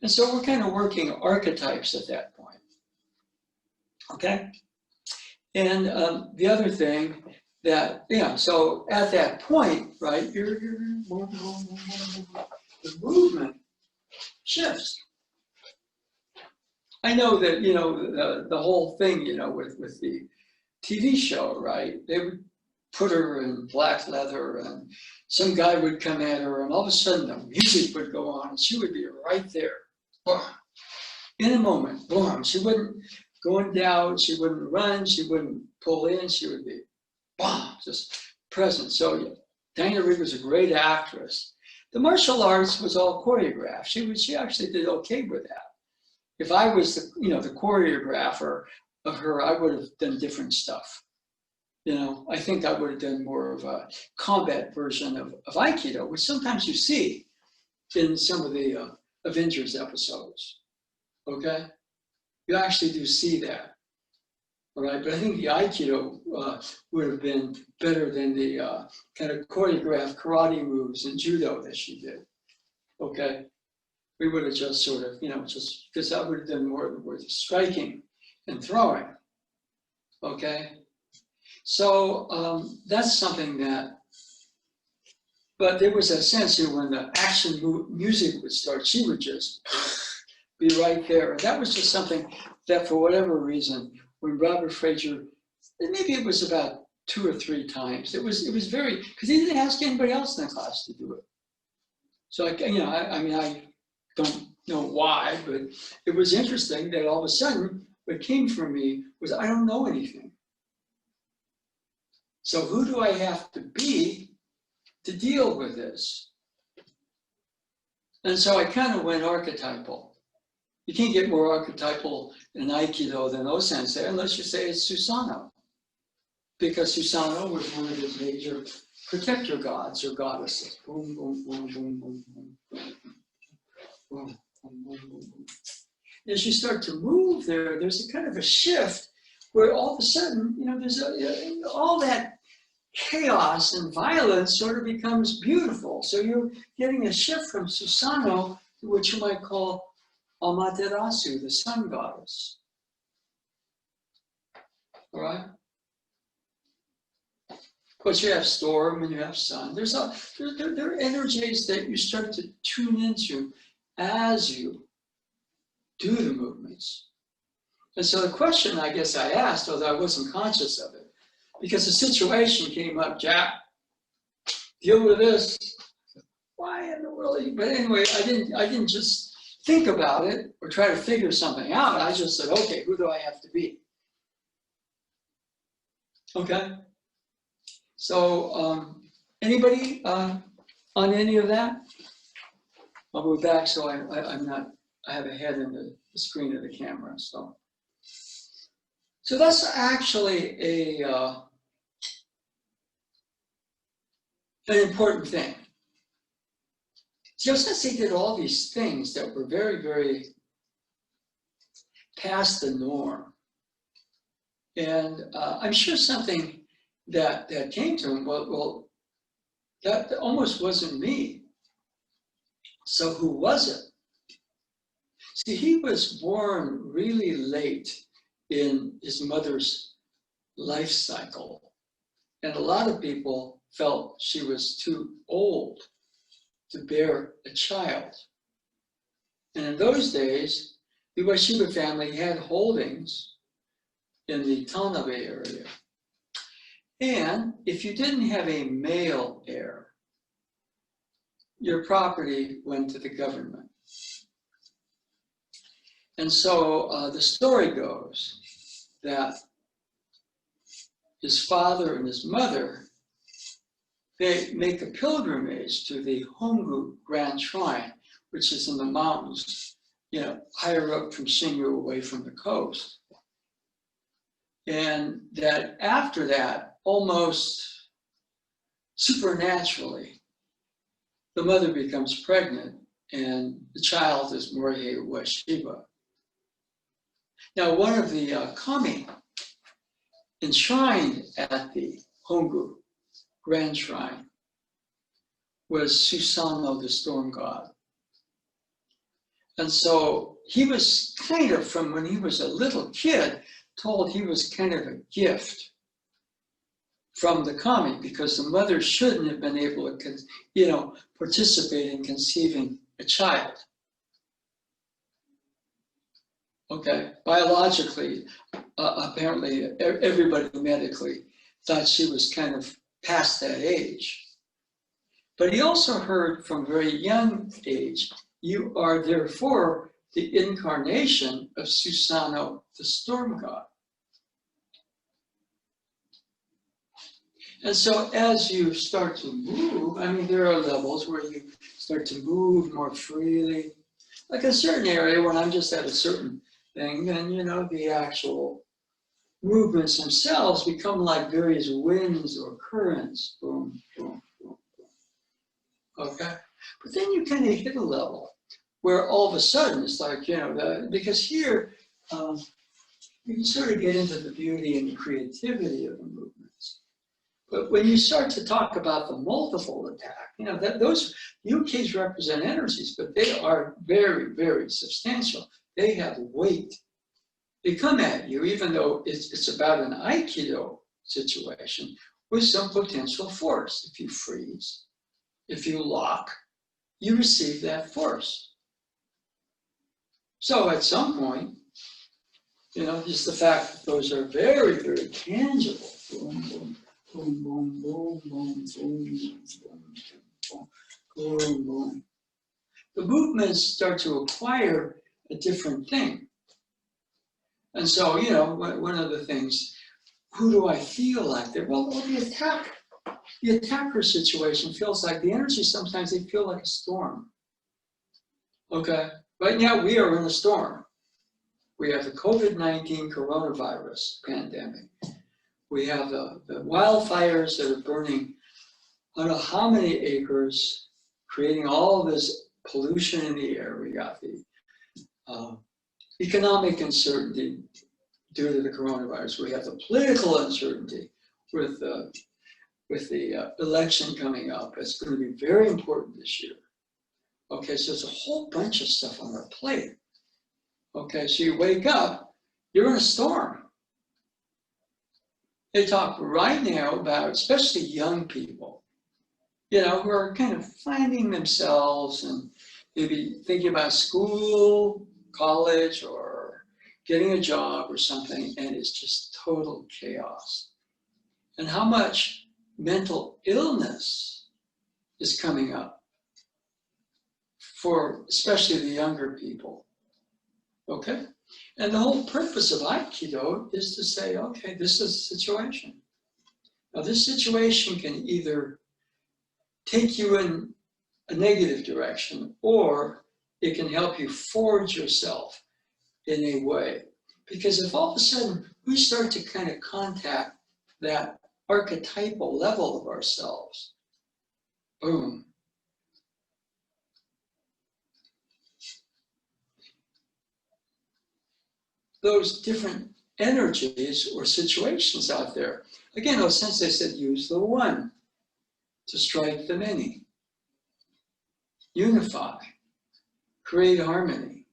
And so we're kind of working archetypes at that point. Okay? And the other thing that, yeah, so at that point, right, the movement shifts. I know that, you know, the whole thing, you know, with the TV show, right? They would put her in black leather and some guy would come at her and all of a sudden the music would go on and she would be right there. Boom. In a moment, boom. She wouldn't go in doubt, she wouldn't run, she wouldn't pull in, she would be, boom, just present. So Diana Rigg was a great actress. The martial arts was all choreographed. She actually did okay with that. If I was the choreographer of her, I would have done different stuff. I think I would have done more of a combat version of Aikido, which sometimes you see in some of the Avengers episodes. Okay? You actually do see that. All right? But I think the Aikido would have been better than the kind of choreographed karate moves and judo that she did. Okay? We would have just sort of, just because I would have done more with striking and throwing. Okay? So that's something that, but there was a sense when the action music would start, she would just be right there. And that was just something that for whatever reason, when Robert Frazier, maybe it was about 2 or 3 times, it was very, because he didn't ask anybody else in the class to do it. So I don't know why, but it was interesting that all of a sudden, what came from me was, I don't know anything. So who do I have to be to deal with this? And so I kind of went archetypal. You can't get more archetypal in Aikido than O-sensei unless you say it's Susanoo. Because Susanoo was one of his major protector gods or goddesses. Boom, boom, boom, boom, boom, boom. Boom, boom, boom, boom, boom. As you start to move there, there's a kind of a shift where all of a sudden, there's all that chaos and violence sort of becomes beautiful. So you're getting a shift from Susanoo to what you might call Amaterasu, the sun goddess. All right? But you have storm and you have sun. There are energies that you start to tune into as you do the movements. And so the question I guess I asked, although I wasn't conscious of it, because the situation came up, Jack, deal with this. Why in the world? But anyway, I didn't just think about it or try to figure something out. I just said, okay, who do I have to be? Okay. So anybody on any of that? I'll go back so I have a head in the screen of the camera. So that's actually an important thing. Joseph did all these things that were very, very past the norm. And I'm sure something that came to him, well, that almost wasn't me. So who was it? See, he was born really late in his mother's life cycle. And a lot of people felt she was too old to bear a child. And in those days, the Ueshiba family had holdings in the Tanabe area. And if you didn't have a male heir, your property went to the government. And so the story goes that his father and his mother, they make a pilgrimage to the Hongu Grand Shrine, which is in the mountains, higher up from Shingu, away from the coast. And that after that, almost supernaturally, the mother becomes pregnant and the child is Morihei Ueshiba. Now, one of the kami enshrined at the Hongu Grand Shrine was Susanoo, the storm god. And so he was kind of, from when he was a little kid, told he was kind of a gift from the kami, because the mother shouldn't have been able to, participate in conceiving a child. Okay, biologically, apparently everybody medically thought she was kind of past that age. But he also heard from very young age, you are therefore the incarnation of Susano, the storm god. And so as you start to move, I mean, there are levels where you start to move more freely. Like a certain area when I'm just at a certain thing, then, you know, the actual movements themselves become like various winds or currents. Boom, boom, boom, boom. Okay? But then you kind of hit a level where all of a sudden it's like, you know, because here you can sort of get into the beauty and the creativity of the movements. But when you start to talk about the multiple attack, you know, those UKs represent energies, but they are very, very substantial. They have weight. They come at you, even though it's about an Aikido situation, with some potential force. If you freeze, if you lock, you receive that force. So at some point, you know, just the fact that those are very, very tangible. Boom, boom, boom, boom, boom, boom, boom, boom, boom, boom, boom. The movements start to acquire a different thing. And so, you know, one of the things, who do I feel like there? Well, the attacker situation feels like the energy, sometimes they feel like a storm. Okay, right now we are in a storm. We have the COVID-19 coronavirus pandemic. We have the wildfires that are burning I don't know how many acres, creating all this pollution in the air. We got the economic uncertainty due to the coronavirus. We have the political uncertainty with the election coming up. It's going to be very important this year. Okay, so there's a whole bunch of stuff on our plate. Okay, so you wake up, you're in a storm. They talk right now about, especially young people, you know, who are kind of finding themselves and maybe thinking about school, college, or getting a job or something, and it's just total chaos. And how much mental illness is coming up for especially the younger people. Okay? And the whole purpose of Aikido is to say, okay, this is a situation. Now, this situation can either take you in a negative direction, or it can help you forge yourself in a way. Because if all of a sudden we start to kind of contact that archetypal level of ourselves, boom. Those different energies or situations out there. Again, those sensei said, use the one to strike the many. Unify, create harmony.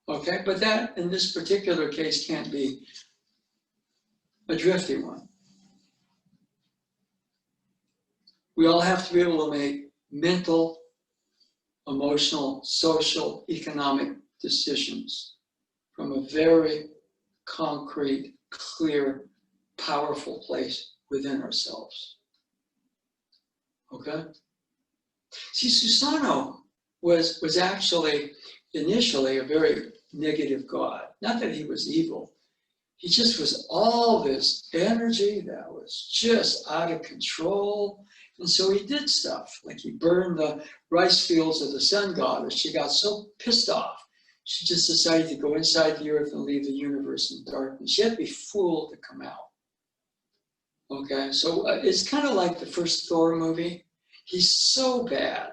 Okay, but that in this particular case can't be a drifty one. We all have to be able to make mental, emotional, social, economic decisions from a very concrete, clear, powerful place within ourselves. Okay? See, Susano was actually initially a very negative god. Not that he was evil. He just was all this energy that was just out of control. And so he did stuff, like he burned the rice fields of the sun goddess. She got so pissed off, she just decided to go inside the earth and leave the universe in darkness. She had to be fooled to come out. Okay, so it's kind of like the first Thor movie. He's so bad,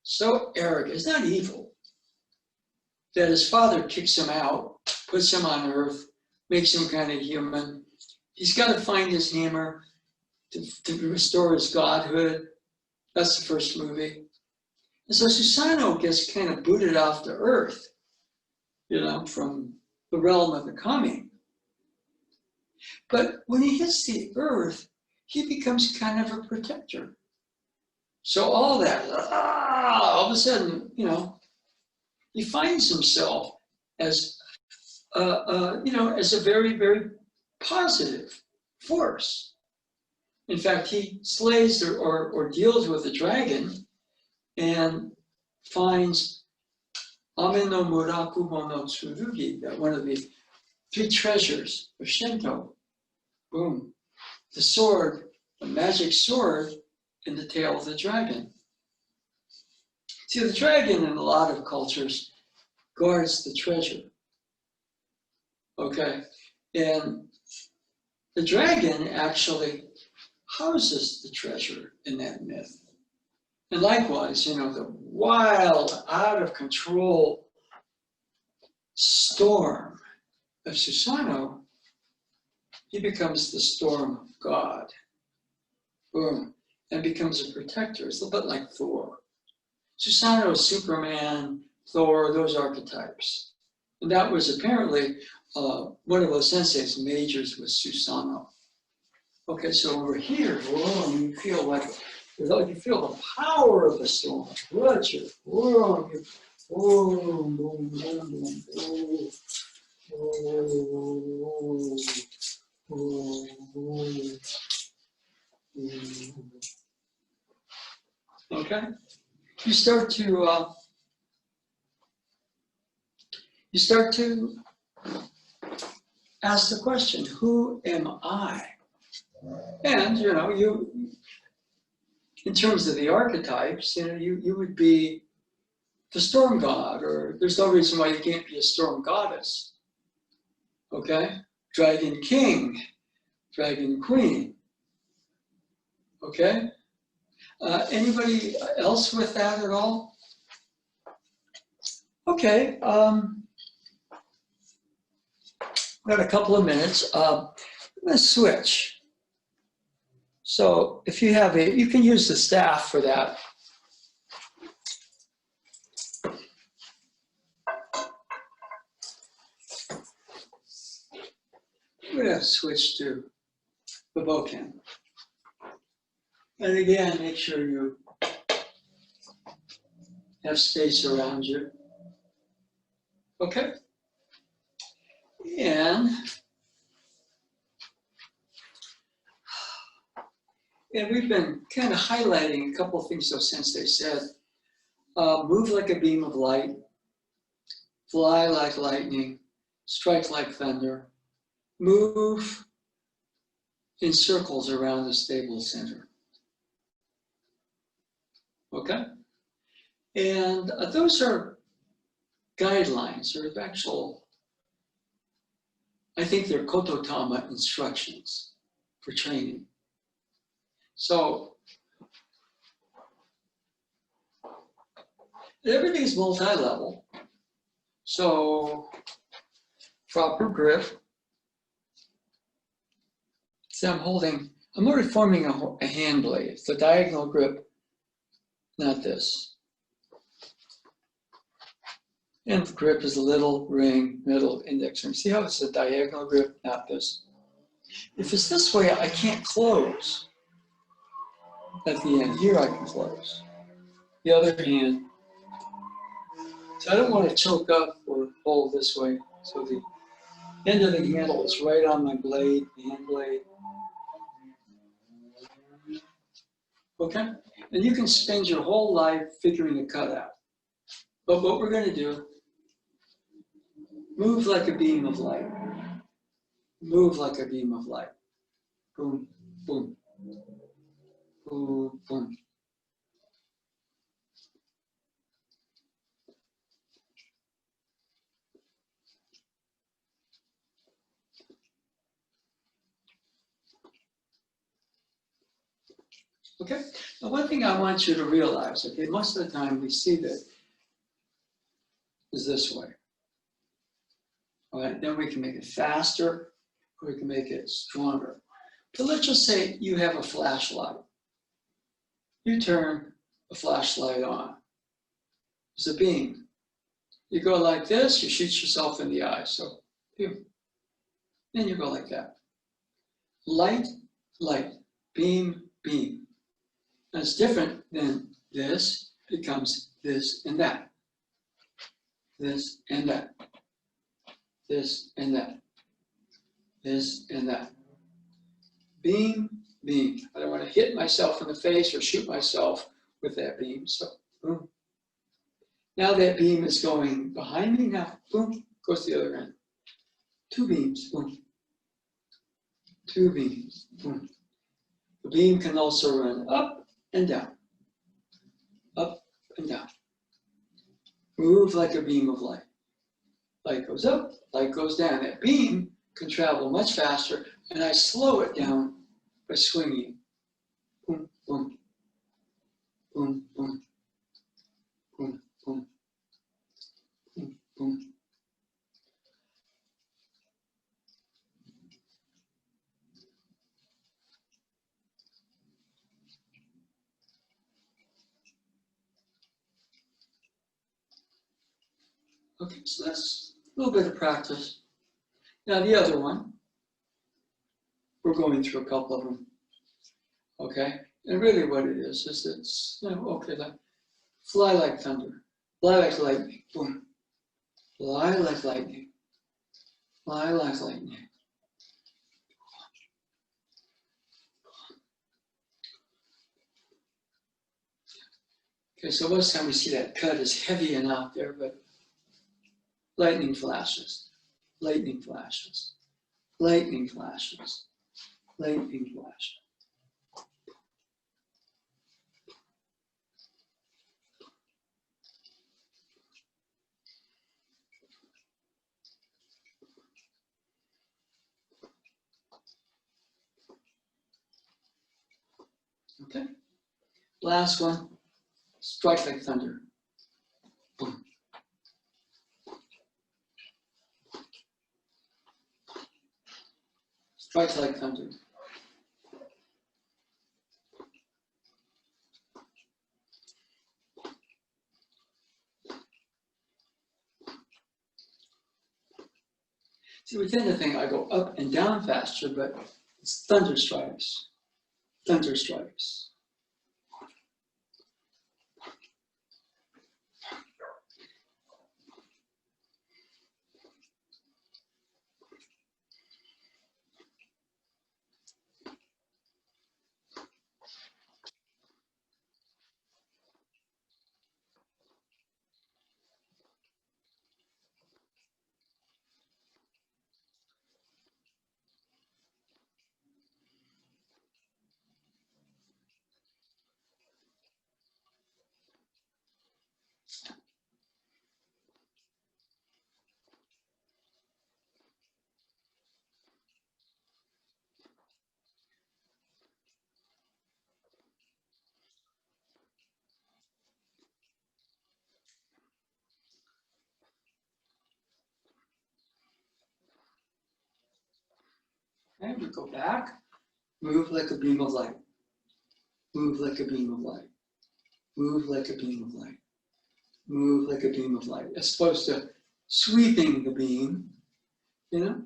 so arrogant. He's not evil, that his father kicks him out, puts him on earth, makes him kind of human. He's got to find his hammer to restore his godhood. That's the first movie. And so Susano gets kind of booted off the earth, you know, from the realm of the kami. But when he hits the earth, he becomes kind of a protector. So all that, all of a sudden, you know, he finds himself as as a very, very positive force. In fact, he slays or deals with the dragon and finds Ame no Murakumo no Tsurugi, that one of the three treasures of Shinto. Boom. The sword, the magic sword in the tail of the dragon. See, the dragon in a lot of cultures guards the treasure. Okay? And the dragon actually houses the treasure in that myth. And likewise, the wild, out of control storm of Susanoo, he becomes the storm god. Boom. And becomes a protector. It's a little bit like Thor. Susanoo, Superman, Thor, those archetypes. And that was apparently one of Osensei's majors was Susanoo. Okay, so over here, whoa, you feel like, you feel the power of the storm. Watch it. Whoa, boom, boom, boom, boom, okay, you start to ask the question, who am I? And you in terms of the archetypes, you would be the storm god, or there's no reason why you can't be a storm goddess. Okay? Dragon king, dragon queen. Okay? Anybody else with that at all? Okay. Got a couple of minutes. Let's switch. So if you have you can use the staff for that. We're going to switch to the Bokan. And again, make sure you have space around you. Okay? And we've been kind of highlighting a couple of things, though, since they said, move like a beam of light, fly like lightning, strike like thunder, move in circles around the stable center. Okay? And those are guidelines, or actual, I think they're kototama instructions for training. So everything's multi-level. So proper grip. See, I'm already forming a hand blade. It's the diagonal grip, not this. And the grip is a little ring, middle, index ring. See how it's a diagonal grip, not this. If it's this way, I can't close. At the end, here I can close. The other hand. So I don't want to choke up or hold this way. So the end of the handle is right on my blade, the hand blade. Okay? And you can spend your whole life figuring a cutout. But what we're going to do, move like a beam of light. Move like a beam of light. Boom, boom. Boom, boom. Okay? Now, one thing I want you to realize, okay, most of the time we see that is this way. All right, then we can make it faster, or we can make it stronger. But let's just say you have a flashlight. You turn the flashlight on. There's a beam. You go like this, you shoot yourself in the eye. So, boom. Then you go like that. Light, light, beam, beam. That's different than this becomes this and that. This and that. this and that, this and that. Beam, beam. I don't want to hit myself in the face or shoot myself with that beam. So, boom. Now that beam is going behind me. Now, boom, goes to the other end. Two beams, boom. Two beams, boom. The beam can also run up and down. Up and down. Move like a beam of light. Light goes up, light goes down. That beam can travel much faster, and I slow it down by swinging. Boom, boom. Boom, boom. Boom, boom. Boom, boom. Okay, so that's a little bit of practice. Now the other one, we're going through a couple of them, okay? And really what it is it's, okay, like fly like thunder, fly like lightning, boom. Fly like lightning, fly like lightning. Okay, so most of the time we see that cut is heavy and out there, but lightning flashes, lightning flashes, lightning flashes, lightning flashes. Okay, last one, strike like thunder. Boom. Strike like thunder. See, we tend to think I go up and down faster, but it's thunder strikes. Thunder strikes. Okay, we go back, move like a beam of light. Move like a beam of light. Move like a beam of light. Move like a beam of light. As opposed to sweeping the beam,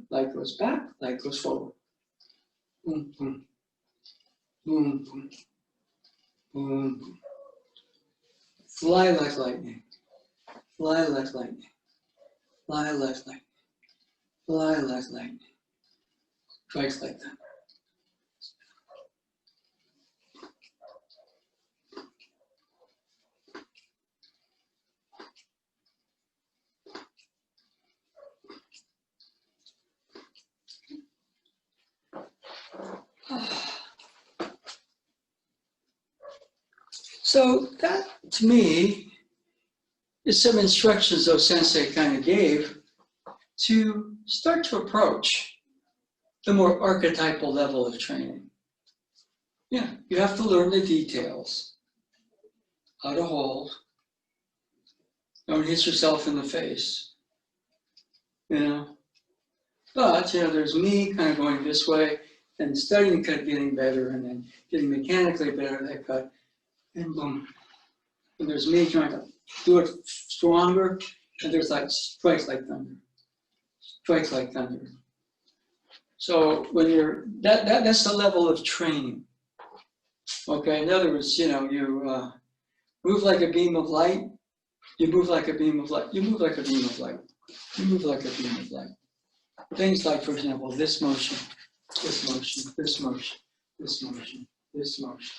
light goes back, light goes forward. Boom, boom. Boom, boom. Boom, boom. Fly like lightning. Fly like lightning. Fly like lightning. Fly like lightning. Strikes like that. So that, to me, is some instructions O-sensei kind of gave to start to approach the more archetypal level of training. Yeah, you have to learn the details, how to hold, don't hit yourself in the face, But, there's me kind of going this way and studying cut, getting better, and then getting mechanically better at that cut, and boom. And there's me trying to do it stronger, and there's like strikes like thunder. Strikes like thunder. So when that's the level of training. Okay, in other words, you move like a beam of light, you move like a beam of light, you move like a beam of light, you move like a beam of light. Things like, for example, this motion, this motion, this motion, this motion, this motion,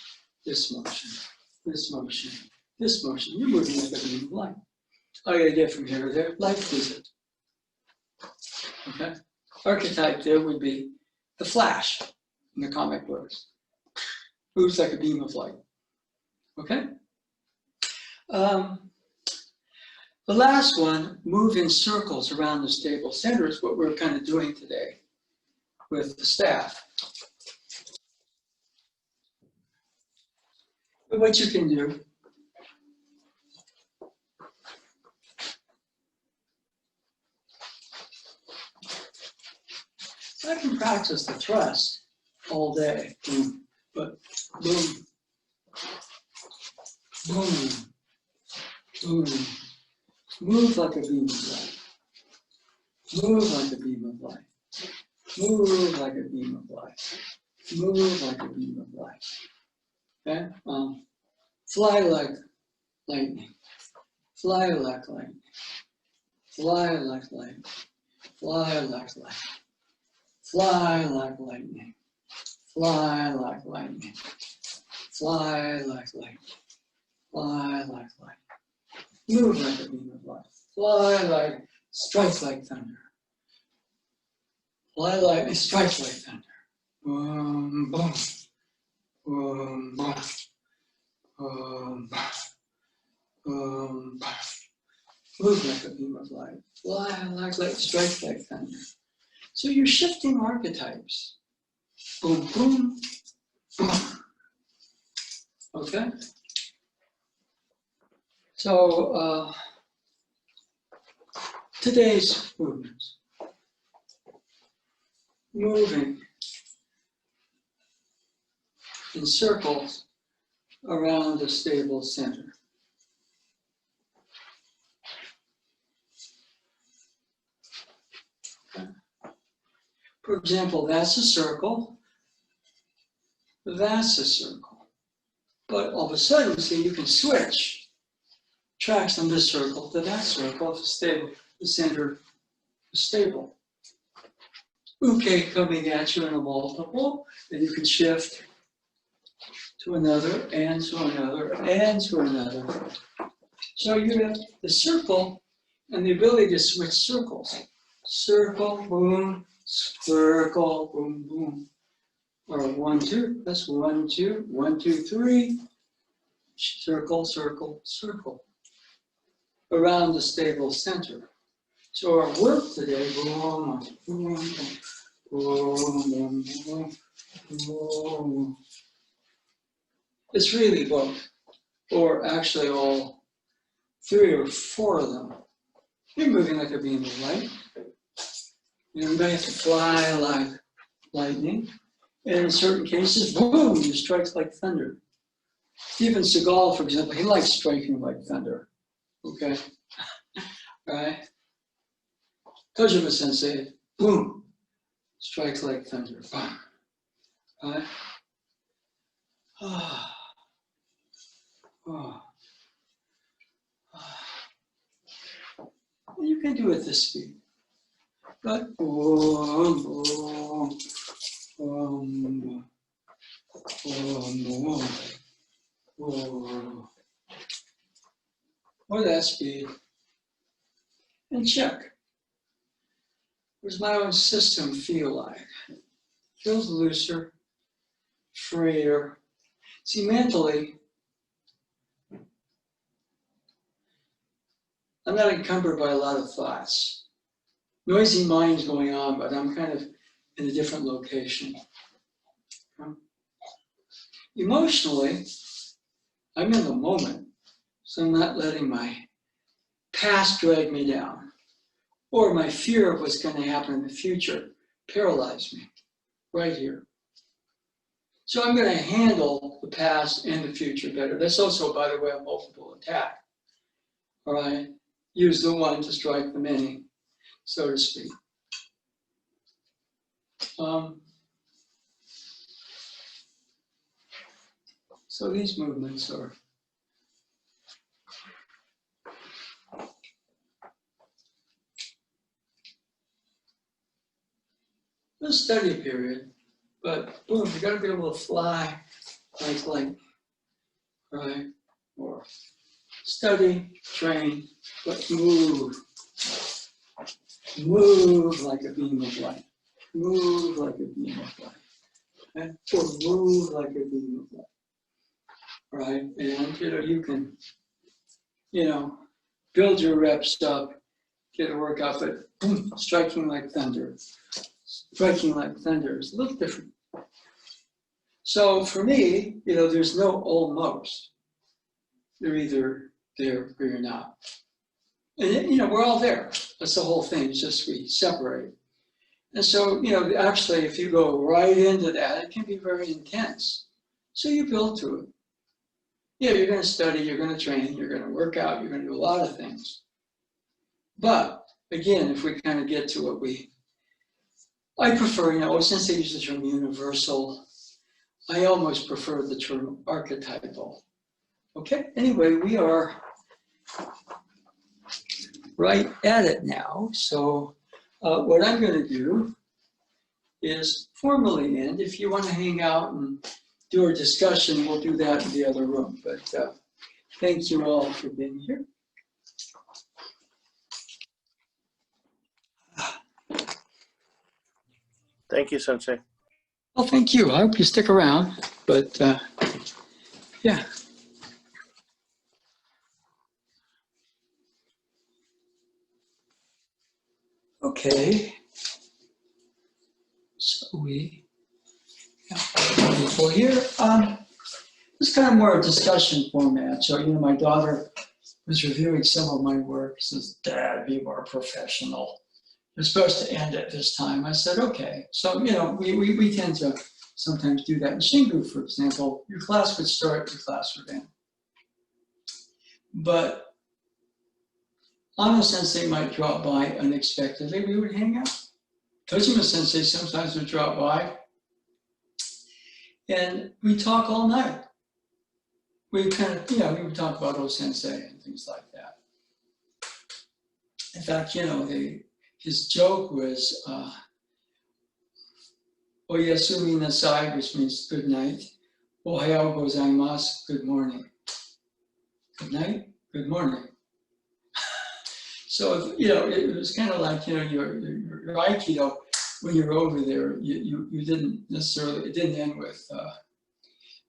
this motion, this motion, this motion. You're moving like a beam of light. All you gotta get from here to there, light visit. Okay? Archetype there would be the Flash in the comic books. Moves like a beam of light. Okay? The last one, move in circles around the stable center, is what we're kind of doing today with the staff. But what you can do, I can practice the thrust all day, but boom, boom, boom. Move like a beam of light. Move like a beam of light. Move like a beam of light. Move like a beam of light. Okay? Fly like lightning. Fly like lightning. Fly like lightning. Fly like lightning. Fly like lightning. Fly like lightning. Fly like lightning. Fly like lightning. Move like a beam of light. Fly like, strike like thunder. Fly like, strike like thunder. Boom, boom, boom, boom, boom, boom. Move like a beam of light. Fly like, strike like thunder. So you're shifting archetypes. Boom, boom, boom. Okay? So today's movements, moving in circles around a stable center. Okay. For example, that's a circle, that's a circle. But all of a sudden, see, you can switch tracks from this circle to that circle if stable, the center is stable. Uke coming at you in a multiple, and you can shift to another, and to another, and to another. So you have the circle and the ability to switch circles. Circle, boom, circle, boom, boom. Or 1, 2, that's 1, 2, 1, 2, 3. Circle, circle, circle. Around the stable center. So our work today, boom, boom, boom, boom, boom. It's really both, or actually all 3 or 4 of them. You're moving like a beam of light. You may have to fly like lightning. And in certain cases, boom, you strike like thunder. Steven Seagal, for example, he likes striking like thunder. Okay, right? Kojima Sensei, boom, strikes like thunder, bam, right? Ah, ah, ah. You can do it this speed, but boom, boom, boom, boom, boom, boom. Or that speed, and check. What does my own system feel like? It feels looser, freer. See, mentally, I'm not encumbered by a lot of thoughts. Noisy mind's going on, but I'm kind of in a different location. Emotionally, I'm in the moment, so I'm not letting my past drag me down, or my fear of what's going to happen in the future paralyze me right here. So I'm going to handle the past and the future better. That's also, by the way, a multiple attack. All right, use the one to strike the many, so to speak. So these movements are a study period, but boom, you gotta be able to fly like light, right? Or study, train, but move like a beam of light. Move like a beam of light. Okay? Or move like a beam of light. Right? And you can, build your reps up, get a workout, but boom, striking like thunder. Striking like thunder is a little different. So for me, there's no almost. You're either there or you're not. And, we're all there. That's the whole thing. It's just we separate. And so, actually, if you go right into that, it can be very intense. So you build to it. Yeah, you're going to study, you're going to train, you're going to work out, you're going to do a lot of things. But again, if we kind of get to what I prefer, since they use the term universal, I almost prefer the term archetypal. Okay, anyway, we are right at it now. So what I'm going to do is formally end. If you want to hang out and do our discussion, we'll do that in the other room. But thank you all for being here. Thank you, Sensei. Well, thank you. I hope you stick around. But yeah. Okay. So for here, it's kind of more a discussion format. So, my daughter was reviewing some of my work. Says, "Dad, be more professional. You're supposed to end at this time." I said, "Okay." So, we tend to sometimes do that. In Shingu, for example, your class would start, your class would end. But Ano Sensei might drop by unexpectedly. We would hang out. Tojima Sensei sometimes would drop by. And we talk all night. We kind of, we would talk about O-Sensei and things like that. In fact, his joke was, Oyasumi nasai, which means good night. Ohayou gozaimasu, good morning. Good night, good morning. So, it was kind of like, your Aikido, when you're over there, you didn't necessarily, it didn't end with,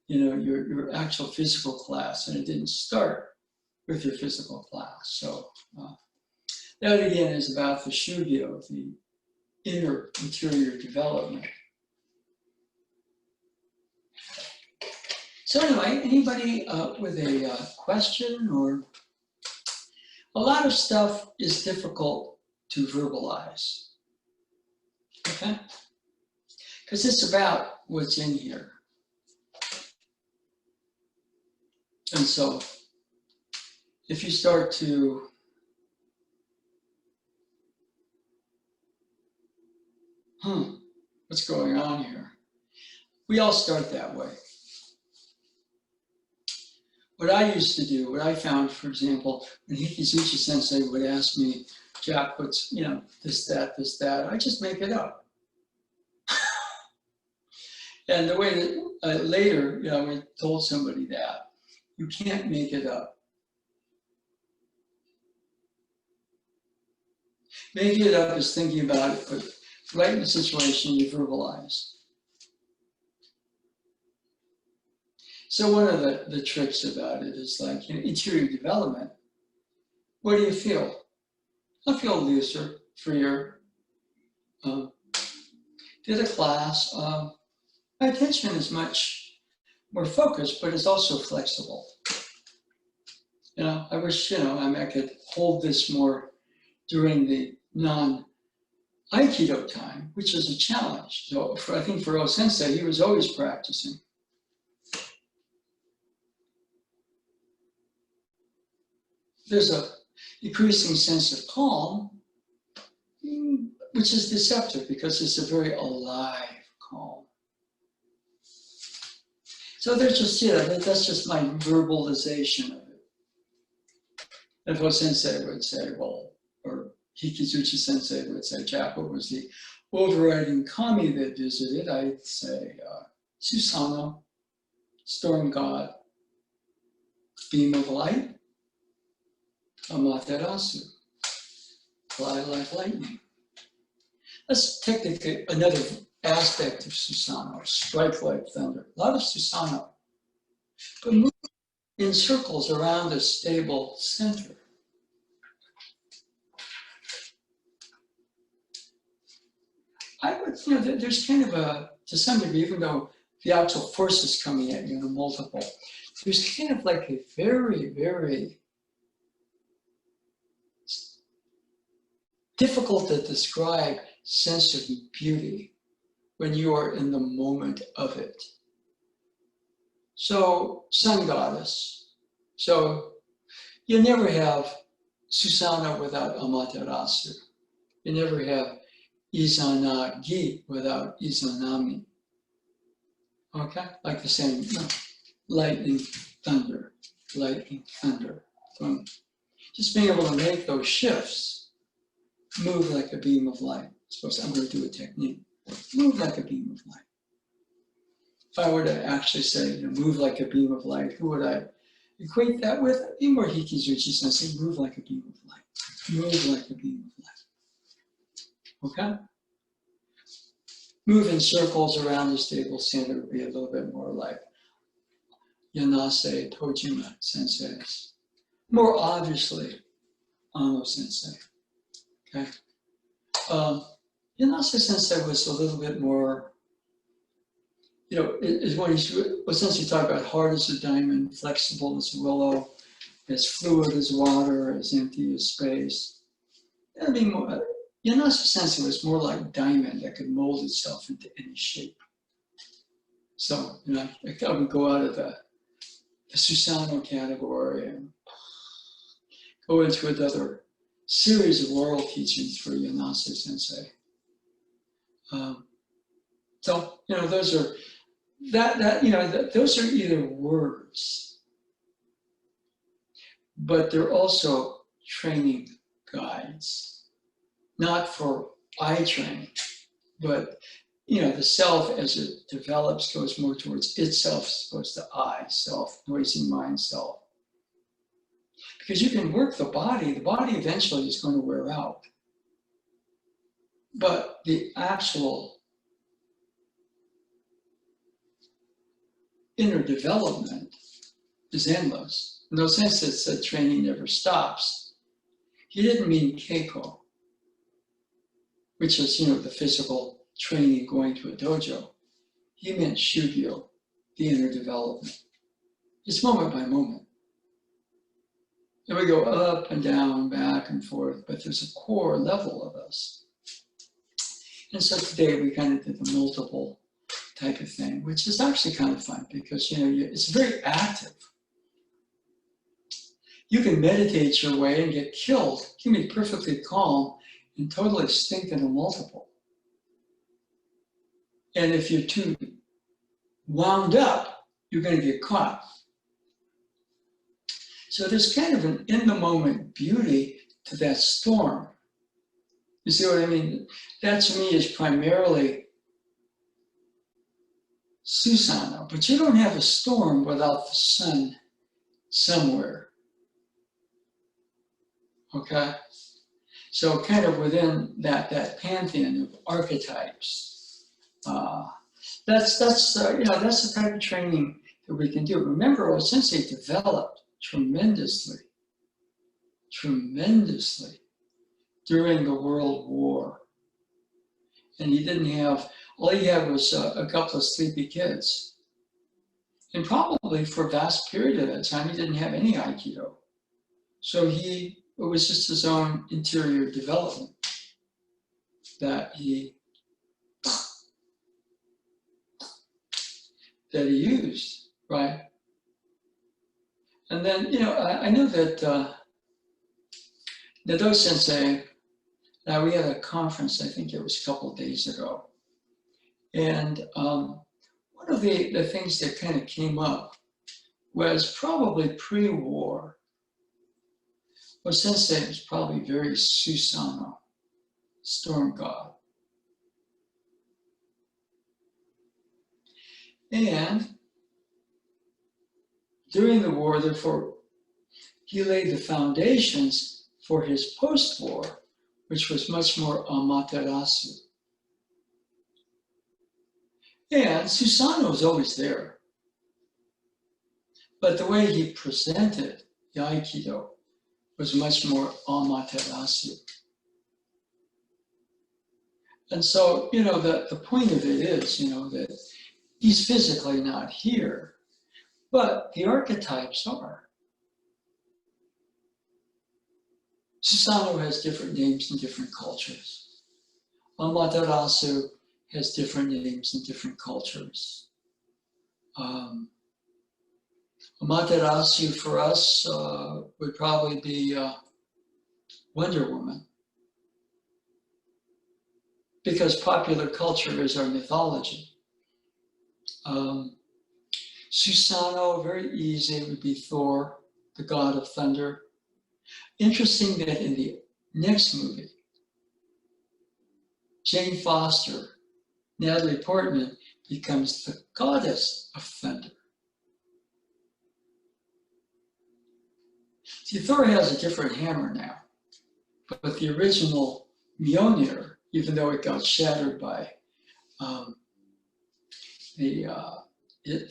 your actual physical class, and it didn't start with your physical class. So that again is about the shugyo, the inner interior development. So anyway, anybody with a question? Or a lot of stuff is difficult to verbalize, okay? Because it's about what's in here. And so if you start to what's going on here? We all start that way. What I used to do, what I found, for example, when Hikizuchi Sensei would ask me, "Jack, what's, this, that," I just make it up. And the way that later, I told somebody that, you can't make it up. Making it up is thinking about it, but right in the situation, you verbalize. So one of the tricks about it is like, interior development. What do you feel? I feel looser, freer. Did a class. My attention is much more focused, but it's also flexible. I wish, I could hold this more during the non-Aikido time, which is a challenge. So I think for O-Sensei, he was always practicing. There's a decreasing sense of calm, which is deceptive because it's a very alive calm. So there's just, that's just my verbalization of it. And O-Sensei would say, well, or Hikizuchi Sensei would say, "Jack, what was the overriding kami that visited, I'd say Susanna, storm god, beam of light, Amaterasu, fly like lightning. That's technically another aspect of Susanna, strike like thunder. A lot of Susanna, but move in circles around a stable center. I would, there's kind of a, to some degree, even though the actual force is coming at you in a multiple, there's kind of like a very, very difficult to describe sense of beauty when you are in the moment of it. So, sun goddess. So, you never have Susanna without Amaterasu. You never have Izanagi without Izanami. Okay? Like the same, lightning, thunder, lightning, thunder. So just being able to make those shifts, move like a beam of light. Suppose I'm going to do a technique. Move like a beam of light. If I were to actually say, move like a beam of light, who would I equate that with? More Hikizuchi sensei, move like a beam of light. Move like a beam of light. Okay? Move in circles around the stable center would be a little bit more like Yanase Tojima sensei's. More obviously, Ano sensei. Okay? Yanase sensei was a little bit more, is when since you talk about hard as a diamond, flexible as a willow, as fluid as water, as empty as space. That'd be more. Yanase sensei was more like diamond that could mold itself into any shape. So, I would go out of the Susanoo category and go into another series of oral teachings for Yanase sensei. So, those are those are either words, but they're also training guides. Not for eye training, but the self as it develops goes more towards itself as opposed to I, self, noisy mind, self. Because you can work the body eventually is going to wear out. But the actual inner development is endless. In no sense that said training never stops. He didn't mean keiko, which is, the physical training going to a dojo. He meant shugyo, the inner development. It's moment by moment. And we go up and down, back and forth, but there's a core level of us. And so today we kind of did the multiple type of thing, which is actually kind of fun because, it's very active. You can meditate your way and get killed. You can be perfectly calm and totally extinct in a multiple. And if you're too wound up, you're going to get caught. So there's kind of an in-the-moment beauty to that storm. You see what I mean? That to me is primarily Susanoo, but you don't have a storm without the sun somewhere. Okay? So kind of within that pantheon of archetypes, that's the type of training that we can do. Remember, our sensei developed tremendously during the World War, and he didn't have. All he had was a couple of sleepy kids, and probably for a vast period of that time, he didn't have any Aikido. So it was just his own interior development that he used, right? And then, I know that Nado Sensei, now we had a conference, I think it was a couple of days ago. And one of the things that kind of came up was probably pre-war. Well, Sensei was probably very Susanoo, storm god. And during the war, therefore, he laid the foundations for his post-war, which was much more amaterasu. And Susanoo was always there. But the way he presented the Aikido was much more amaterasu. And so, the point of it is, that he's physically not here, but the archetypes are. Susanoo has different names in different cultures. Amaterasu has different names in different cultures. Amaterasu for us would probably be Wonder Woman, because popular culture is our mythology. Susanoo, very easy, would be Thor, the god of thunder. Interesting that in the next movie, Jane Foster, Natalie Portman, becomes the goddess of thunder. See, Thor has a different hammer now, but the original Mjolnir, even though it got shattered by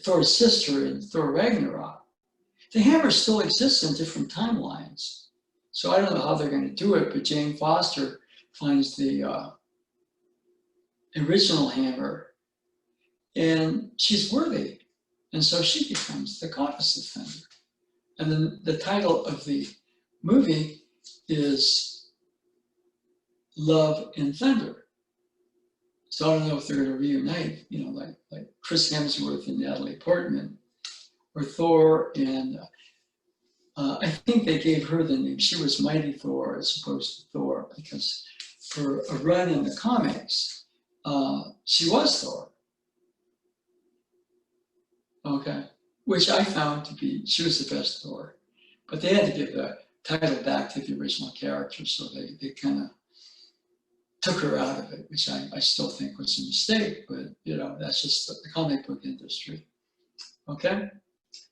Thor's sister in Thor Ragnarok, the hammer still exists in different timelines. So I don't know how they're going to do it, but Jane Foster finds the original hammer, and she's worthy. And so she becomes the goddess of thunder. And then the title of the movie is Love and Thunder. So I don't know if they're going to reunite, like Chris Hemsworth and Natalie Portman, or Thor and I think they gave her the name. She was Mighty Thor as opposed to Thor, because for a run in the comics, she was Thor. Okay, which I found to be, she was the best Thor. But they had to give the title back to the original character, so they kind of took her out of it, which I still think was a mistake, but that's just the comic book industry. Okay,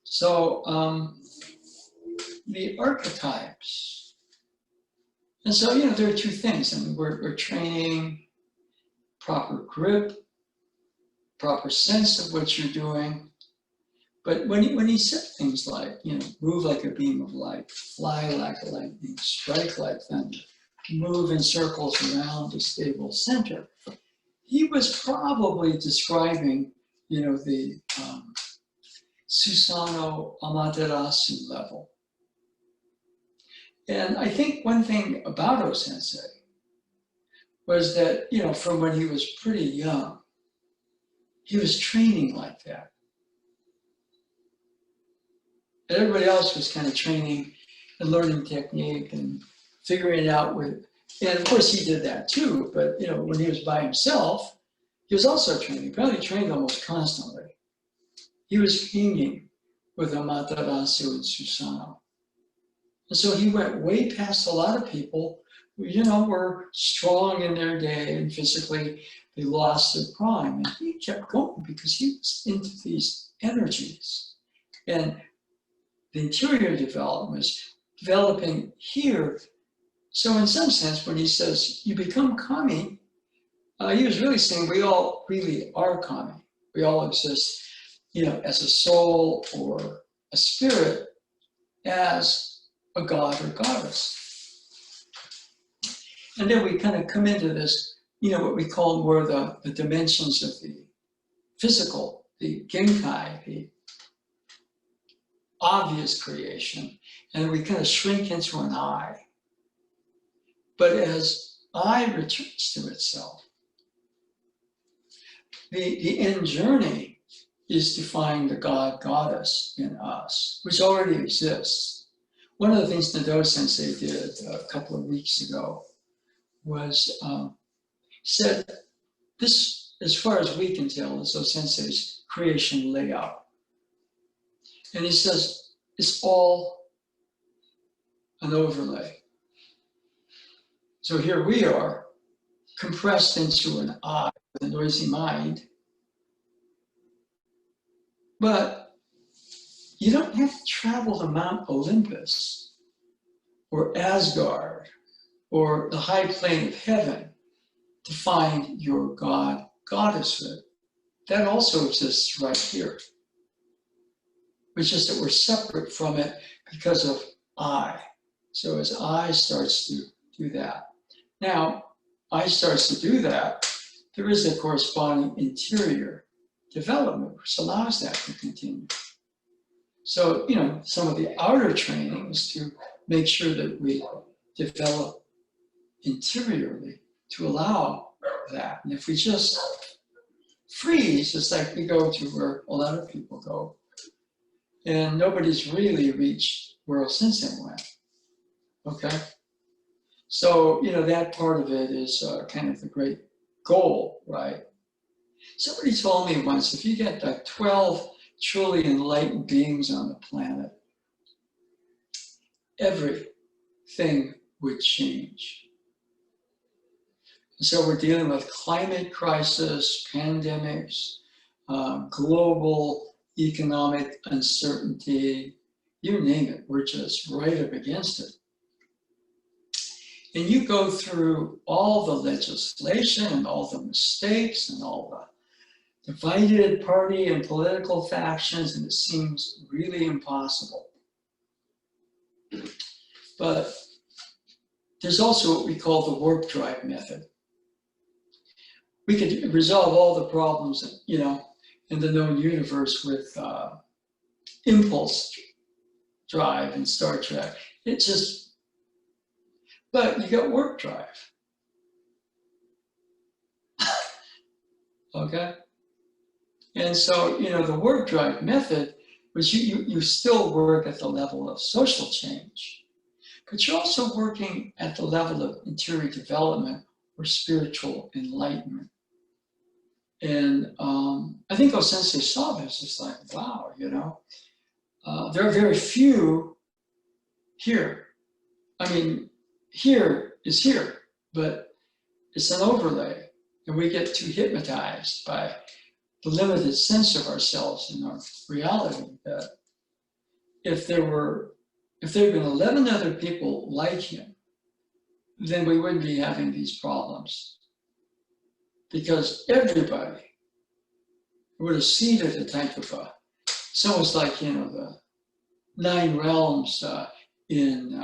so the archetypes. And so, there are two things. I mean, we're training proper grip, proper sense of what you're doing. But when he said things like, move like a beam of light, fly like a lightning, strike like thunder, move in circles around a stable center, he was probably describing, the Susanoo Amaterasu level. And I think one thing about O-sensei was that, from when he was pretty young, he was training like that. And everybody else was kind of training and learning technique and figuring it out with, and of course he did that too, but when he was by himself, he was also training, probably trained almost constantly. He was hanging with Amaterasu and Susanoo. And so he went way past a lot of people who, were strong in their day and physically they lost their prime. And he kept going because he was into these energies. And the interior development was developing here. So in some sense, when he says, you become kami, he was really saying we all really are kami. We all exist, as a soul or a spirit, as a god or goddess. And then we kind of come into this, what we call more the dimensions of the physical, the genkai, the obvious creation, and we kind of shrink into an I. But as I returns to itself, the end journey is to find the god, goddess in us, which already exists. One of the things Nado Sensei did a couple of weeks ago was said, this, as far as we can tell, is O-sensei's creation layout. And he says, it's all an overlay. So here we are, compressed into an I with a noisy mind. But you don't have to travel to Mount Olympus or Asgard or the high plane of heaven to find your God, goddesshood. That also exists right here. It's just that we're separate from it because of I. So as I starts to do that. Now, I starts to do that, there is a corresponding interior development which allows that to continue. So, some of the outer training is to make sure that we develop interiorly to allow that. And if we just freeze, it's like we go to where a lot of people go, and nobody's really reached where Sensei went. Okay? So, that part of it is kind of the great goal, right? Somebody told me once, if you get like 12 truly enlightened beings on the planet, everything would change. And so we're dealing with climate crisis, pandemics, global economic uncertainty, you name it, we're just right up against it. And you go through all the legislation and all the mistakes and all the divided party and political factions, and it seems really impossible. But there's also what we call the warp drive method. We could resolve all the problems, in the known universe with impulse drive and Star Trek. But you got warp drive. Okay? And so, the warp drive method was you still work at the level of social change, but you're also working at the level of interior development or spiritual enlightenment. And I think Sensei saw this, it's like, wow, there are very few here. I mean, here is here, but it's an overlay, and we get too hypnotized by the limited sense of ourselves and our reality that if there had been 11 other people like him, then we wouldn't be having these problems. Because everybody would have seeded a type of it's almost like, the 9 realms in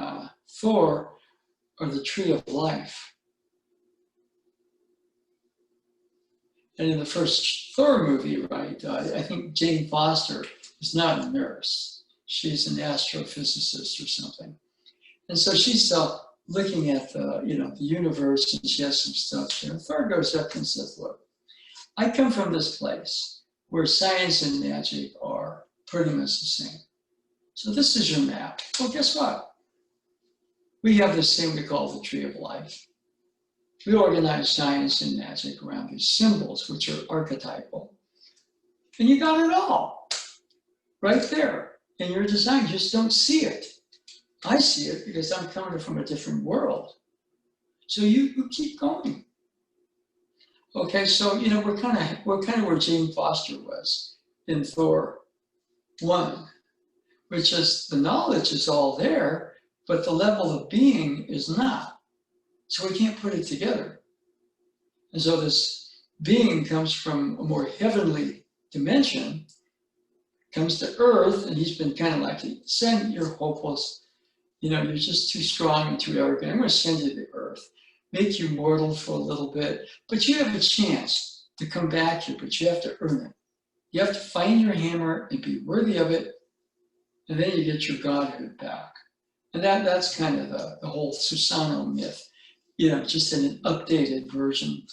Thor are the tree of life. And in the first Thor movie, right, I think Jane Foster is not a nurse. She's an astrophysicist or something. And so she's looking at the universe, and she has some stuff. Thor goes up and says, look, I come from this place where science and magic are pretty much the same. So this is your map. Well, guess what? We have this thing we call the tree of life. We organize science and magic around these symbols, which are archetypal. And you got it all right there in your design. You just don't see it. I see it because I'm coming from a different world. So you keep going. Okay, so we're kind of where Jane Foster was in Thor 1, which is the knowledge is all there, but the level of being is not. So we can't put it together. And so this being comes from a more heavenly dimension, comes to Earth, and he's been kind of like, send your hopeless, you're just too strong and too arrogant. I'm going to send you to Earth, make you mortal for a little bit, but you have a chance to come back here, but you have to earn it. You have to find your hammer and be worthy of it, and then you get your godhood back. And that's kind of the whole Susano myth, just in an updated version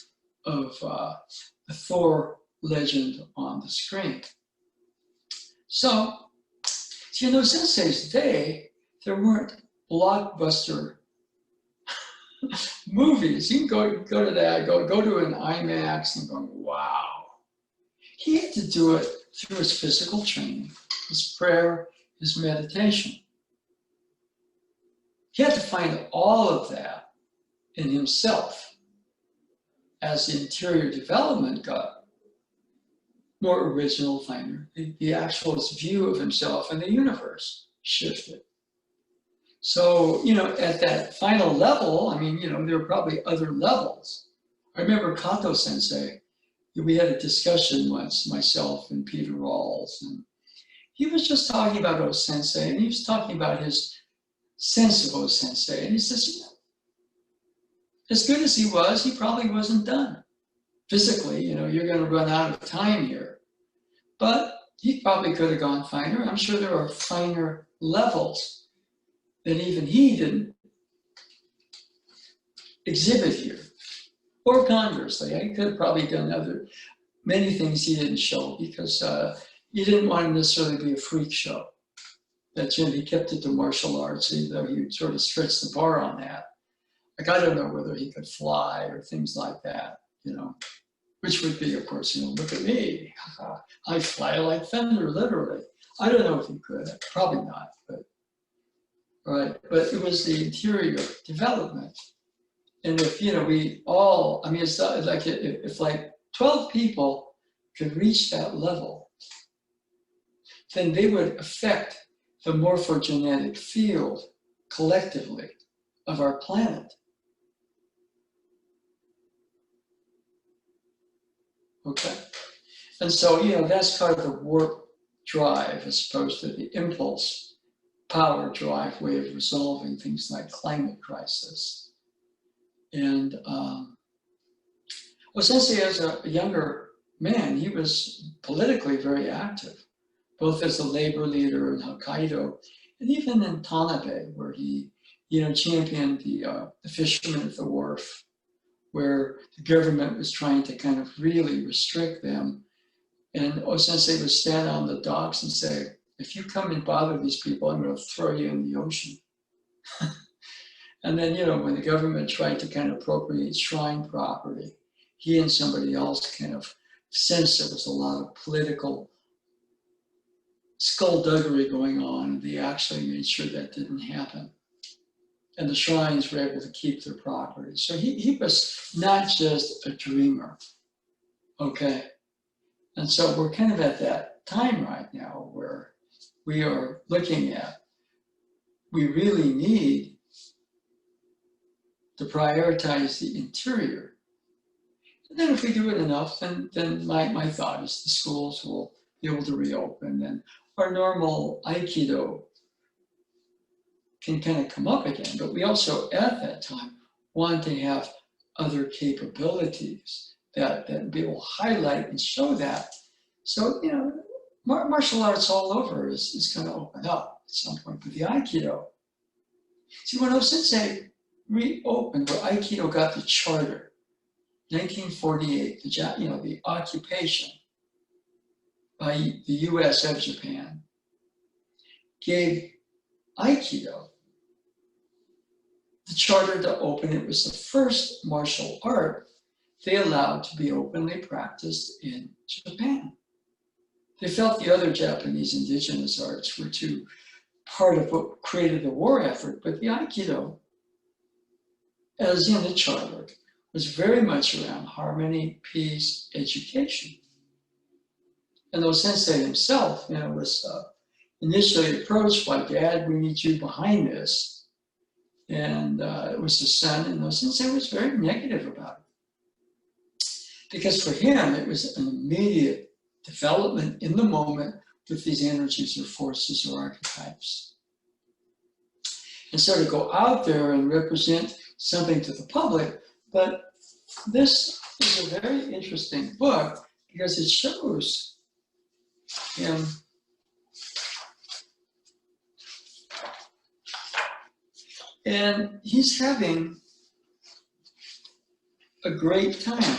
of the Thor legend on the screen. So, in those Sensei's day, there weren't blockbuster movies. You can go to that, go to an IMAX and go, wow. He had to do it through his physical training, his prayer, his meditation. He had to find all of that in himself as the interior development got more original, finer. The actual view of himself and the universe shifted. So, at that final level, I mean, there were probably other levels. I remember Kato Sensei, we had a discussion once, myself and Peter Rawls, and he was just talking about O Sensei, and he was talking about his sense of O Sensei, and he says, as good as he was, he probably wasn't done. Physically, you're going to run out of time here. But he probably could have gone finer. I'm sure there are finer levels that even he didn't exhibit here. Or conversely, he could have probably done many things he didn't show because he didn't want to necessarily be a freak show. He kept it to martial arts, even though he sort of stretched the bar on that. Like, I don't know whether he could fly or things like that, which would be, of course, look at me. I fly like thunder, literally. I don't know if he could, probably not, but it was the interior development. And if, we all, I mean, it's like if like 12 people could reach that level, then they would affect the morphogenetic field collectively of our planet. Okay? And so, that's kind of the warp drive as opposed to the impulse power drive way of resolving things like climate crisis. And Sensei, as a younger man, he was politically very active, both as a labor leader in Hokkaido and even in Tanabe, where he, championed the fishermen at the wharf, where the government was trying to kind of really restrict them. And Sensei would stand on the docks and say, if you come and bother these people, I'm going to throw you in the ocean. And then, when the government tried to kind of appropriate shrine property, he and somebody else kind of sensed there was a lot of political skullduggery going on, and they actually made sure that didn't happen. And the shrines were able to keep their property. So he was not just a dreamer, okay? And so we're kind of at that time right now where we are looking at, we really need to prioritize the interior. And then if we do it enough, then my thought is the schools will be able to reopen and our normal Aikido can kind of come up again. But we also, at that time, want to have other capabilities that we will highlight and show that. So, martial arts all over is going to open up at some point. But the Aikido, see, when Sensei reopened, where Aikido got the charter, 1948, the occupation by the US of Japan, gave Aikido the charter to open. It was the first martial art they allowed to be openly practiced in Japan. They felt the other Japanese indigenous arts were too part of what created the war effort, but the Aikido, as in the charter, was very much around harmony, peace, education. And though Sensei himself, was initially approached by Dad, we need you behind this. And it was his son, and Sensei was very negative about it. Because for him, it was an immediate development in the moment with these energies or forces or archetypes. And so to go out there and represent something to the public, but this is a very interesting book because it shows him and he's having a great time.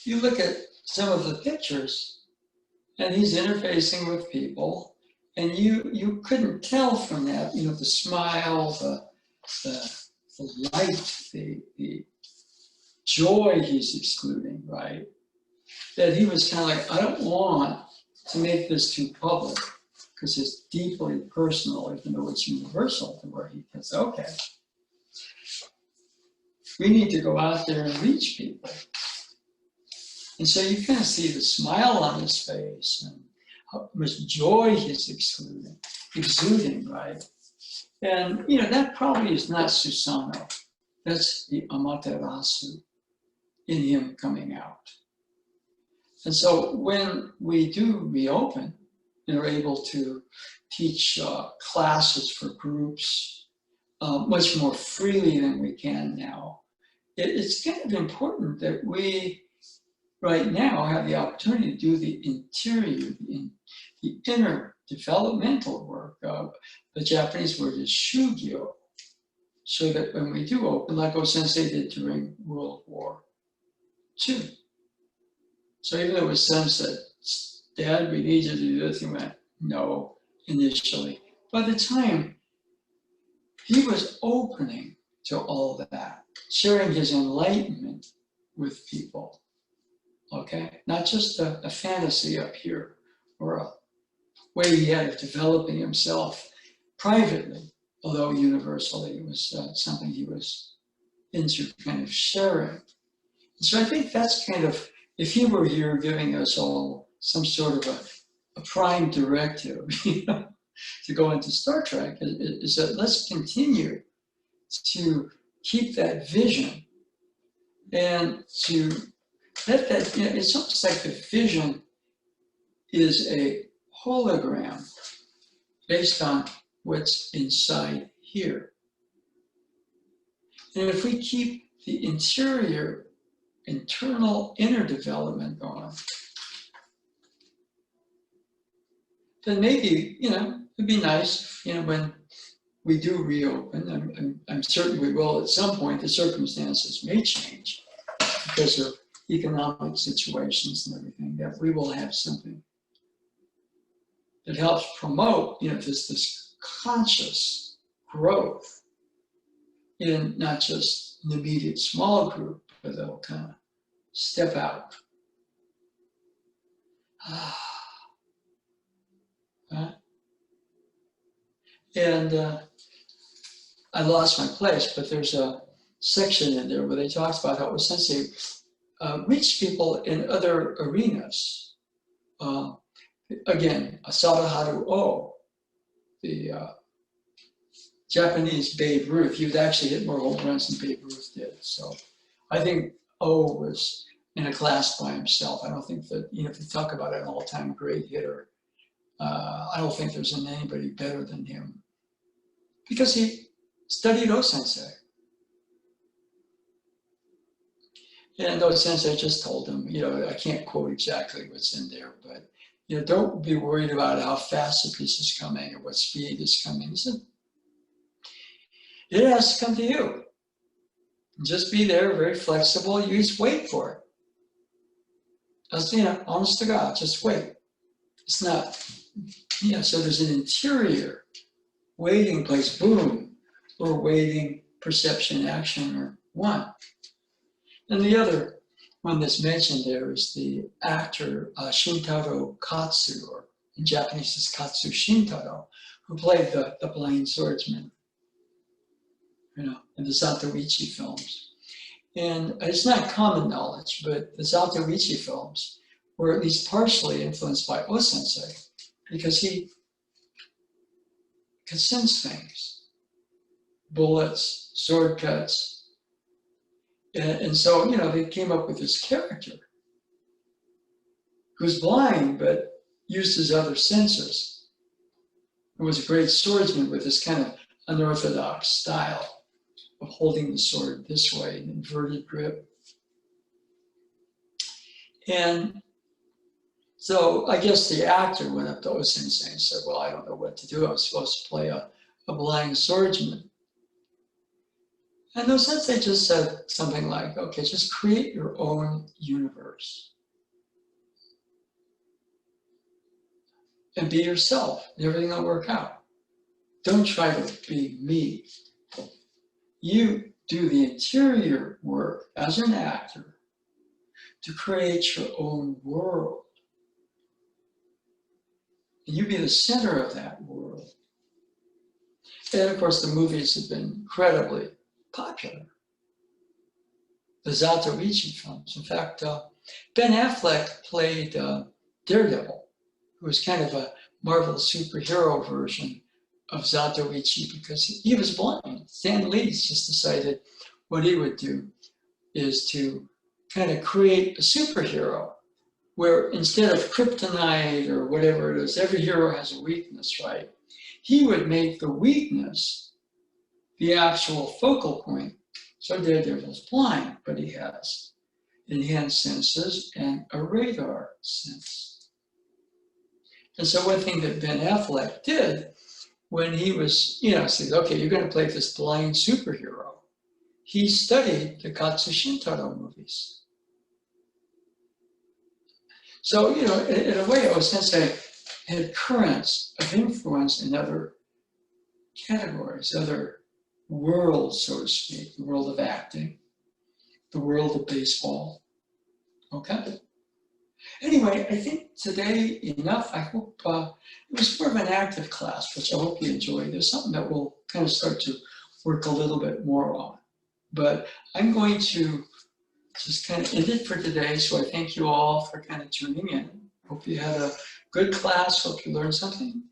You look at some of the pictures, and he's interfacing with people, and you couldn't tell from that, the smile, the light, the joy he's excluding, right? That he was kind of like, I don't want to make this too public because it's deeply personal, even though it's universal, to where he gets, okay, we need to go out there and reach people. And so you kind of see the smile on his face and how much joy he's exuding, right? And, that probably is not Susano. That's the Amaterasu in him coming out. And so when we do reopen and are able to teach classes for groups much more freely than we can now, it's kind of important that we right now have the opportunity to do the interior, the inner developmental work. The Japanese word is shugyo, so that when we do open, like O-sensei did during World War II. So even though his son said, Dad, we need you to do this, he went, no, initially. By the time he was opening to all that, sharing his enlightenment with people, okay? Not just a fantasy up here or a way he had of developing himself privately, although universally it was something he was into kind of sharing. So I think that's kind of, if he were here giving us all some sort of a prime directive, to go into Star Trek, is that let's continue to keep that vision and to let that, it's almost like the vision is a hologram based on what's inside here. And if we keep the internal inner development going, then maybe, it'd be nice, when we do reopen, I'm certain we will at some point, the circumstances may change because of economic situations and everything, that we will have something that helps promote, this conscious growth in not just an immediate small group, but they'll kind of step out. And I lost my place, but there's a section in there where they talk about how Sensei reached people in other arenas. Again, Sadaharu O, the Japanese Babe Ruth, he would actually hit more home runs than Babe Ruth did. So I think O was in a class by himself. I don't think that, if you talk about an all-time great hitter, I don't think there's anybody better than him because he studied O-sensei. And O-sensei just told him, I can't quote exactly what's in there, but don't be worried about how fast a piece is coming or what speed is coming. He said, it has to come to you. Just be there, very flexible. You just wait for it. That's, honest to God, just wait. It's not, so there's an interior waiting place, boom, or waiting, perception, action, or one. And the other one that's mentioned there is the actor Shintaro Katsu, or in Japanese it's Katsu Shintaro, who played the blind swordsman, in the Zatoichi films. And it's not common knowledge, but the Zatoichi films were at least partially influenced by O-sensei because he could sense things, bullets, sword cuts. And so, they came up with this character who was blind, but used his other senses. He was a great swordsman with this kind of unorthodox style of holding the sword this way, an inverted grip. And so I guess the actor went up to O-sensei and said, well, I don't know what to do. I was supposed to play a blind swordsman. And O-sensei just said something like, okay, just create your own universe. And be yourself, and everything will work out. Don't try to be me. You do the interior work as an actor to create your own world. And you be the center of that world. And of course, the movies have been incredibly popular. the Zatoichi films. In fact, Ben Affleck played Daredevil, who was kind of a Marvel superhero version of Zatoichi because he was blind. Stan Lee just decided what he would do is to kind of create a superhero where instead of kryptonite or whatever it is, every hero has a weakness, right? He would make the weakness the actual focal point. So Daredevil's blind, but he has enhanced senses and a radar sense. And so one thing that Ben Affleck did when he was, said, okay, you're going to play this blind superhero, he studied the Katsu Shintaro movies. So, in a way, Sensei had currents of influence in other categories, other worlds, so to speak, the world of acting, the world of baseball. Okay? Anyway, I think today enough. I hope it was more of an active class, which I hope you enjoyed. There's something that we'll kind of start to work a little bit more on. But I'm going to just kind of end it for today. So I thank you all for kind of tuning in. Hope you had a good class. Hope you learned something.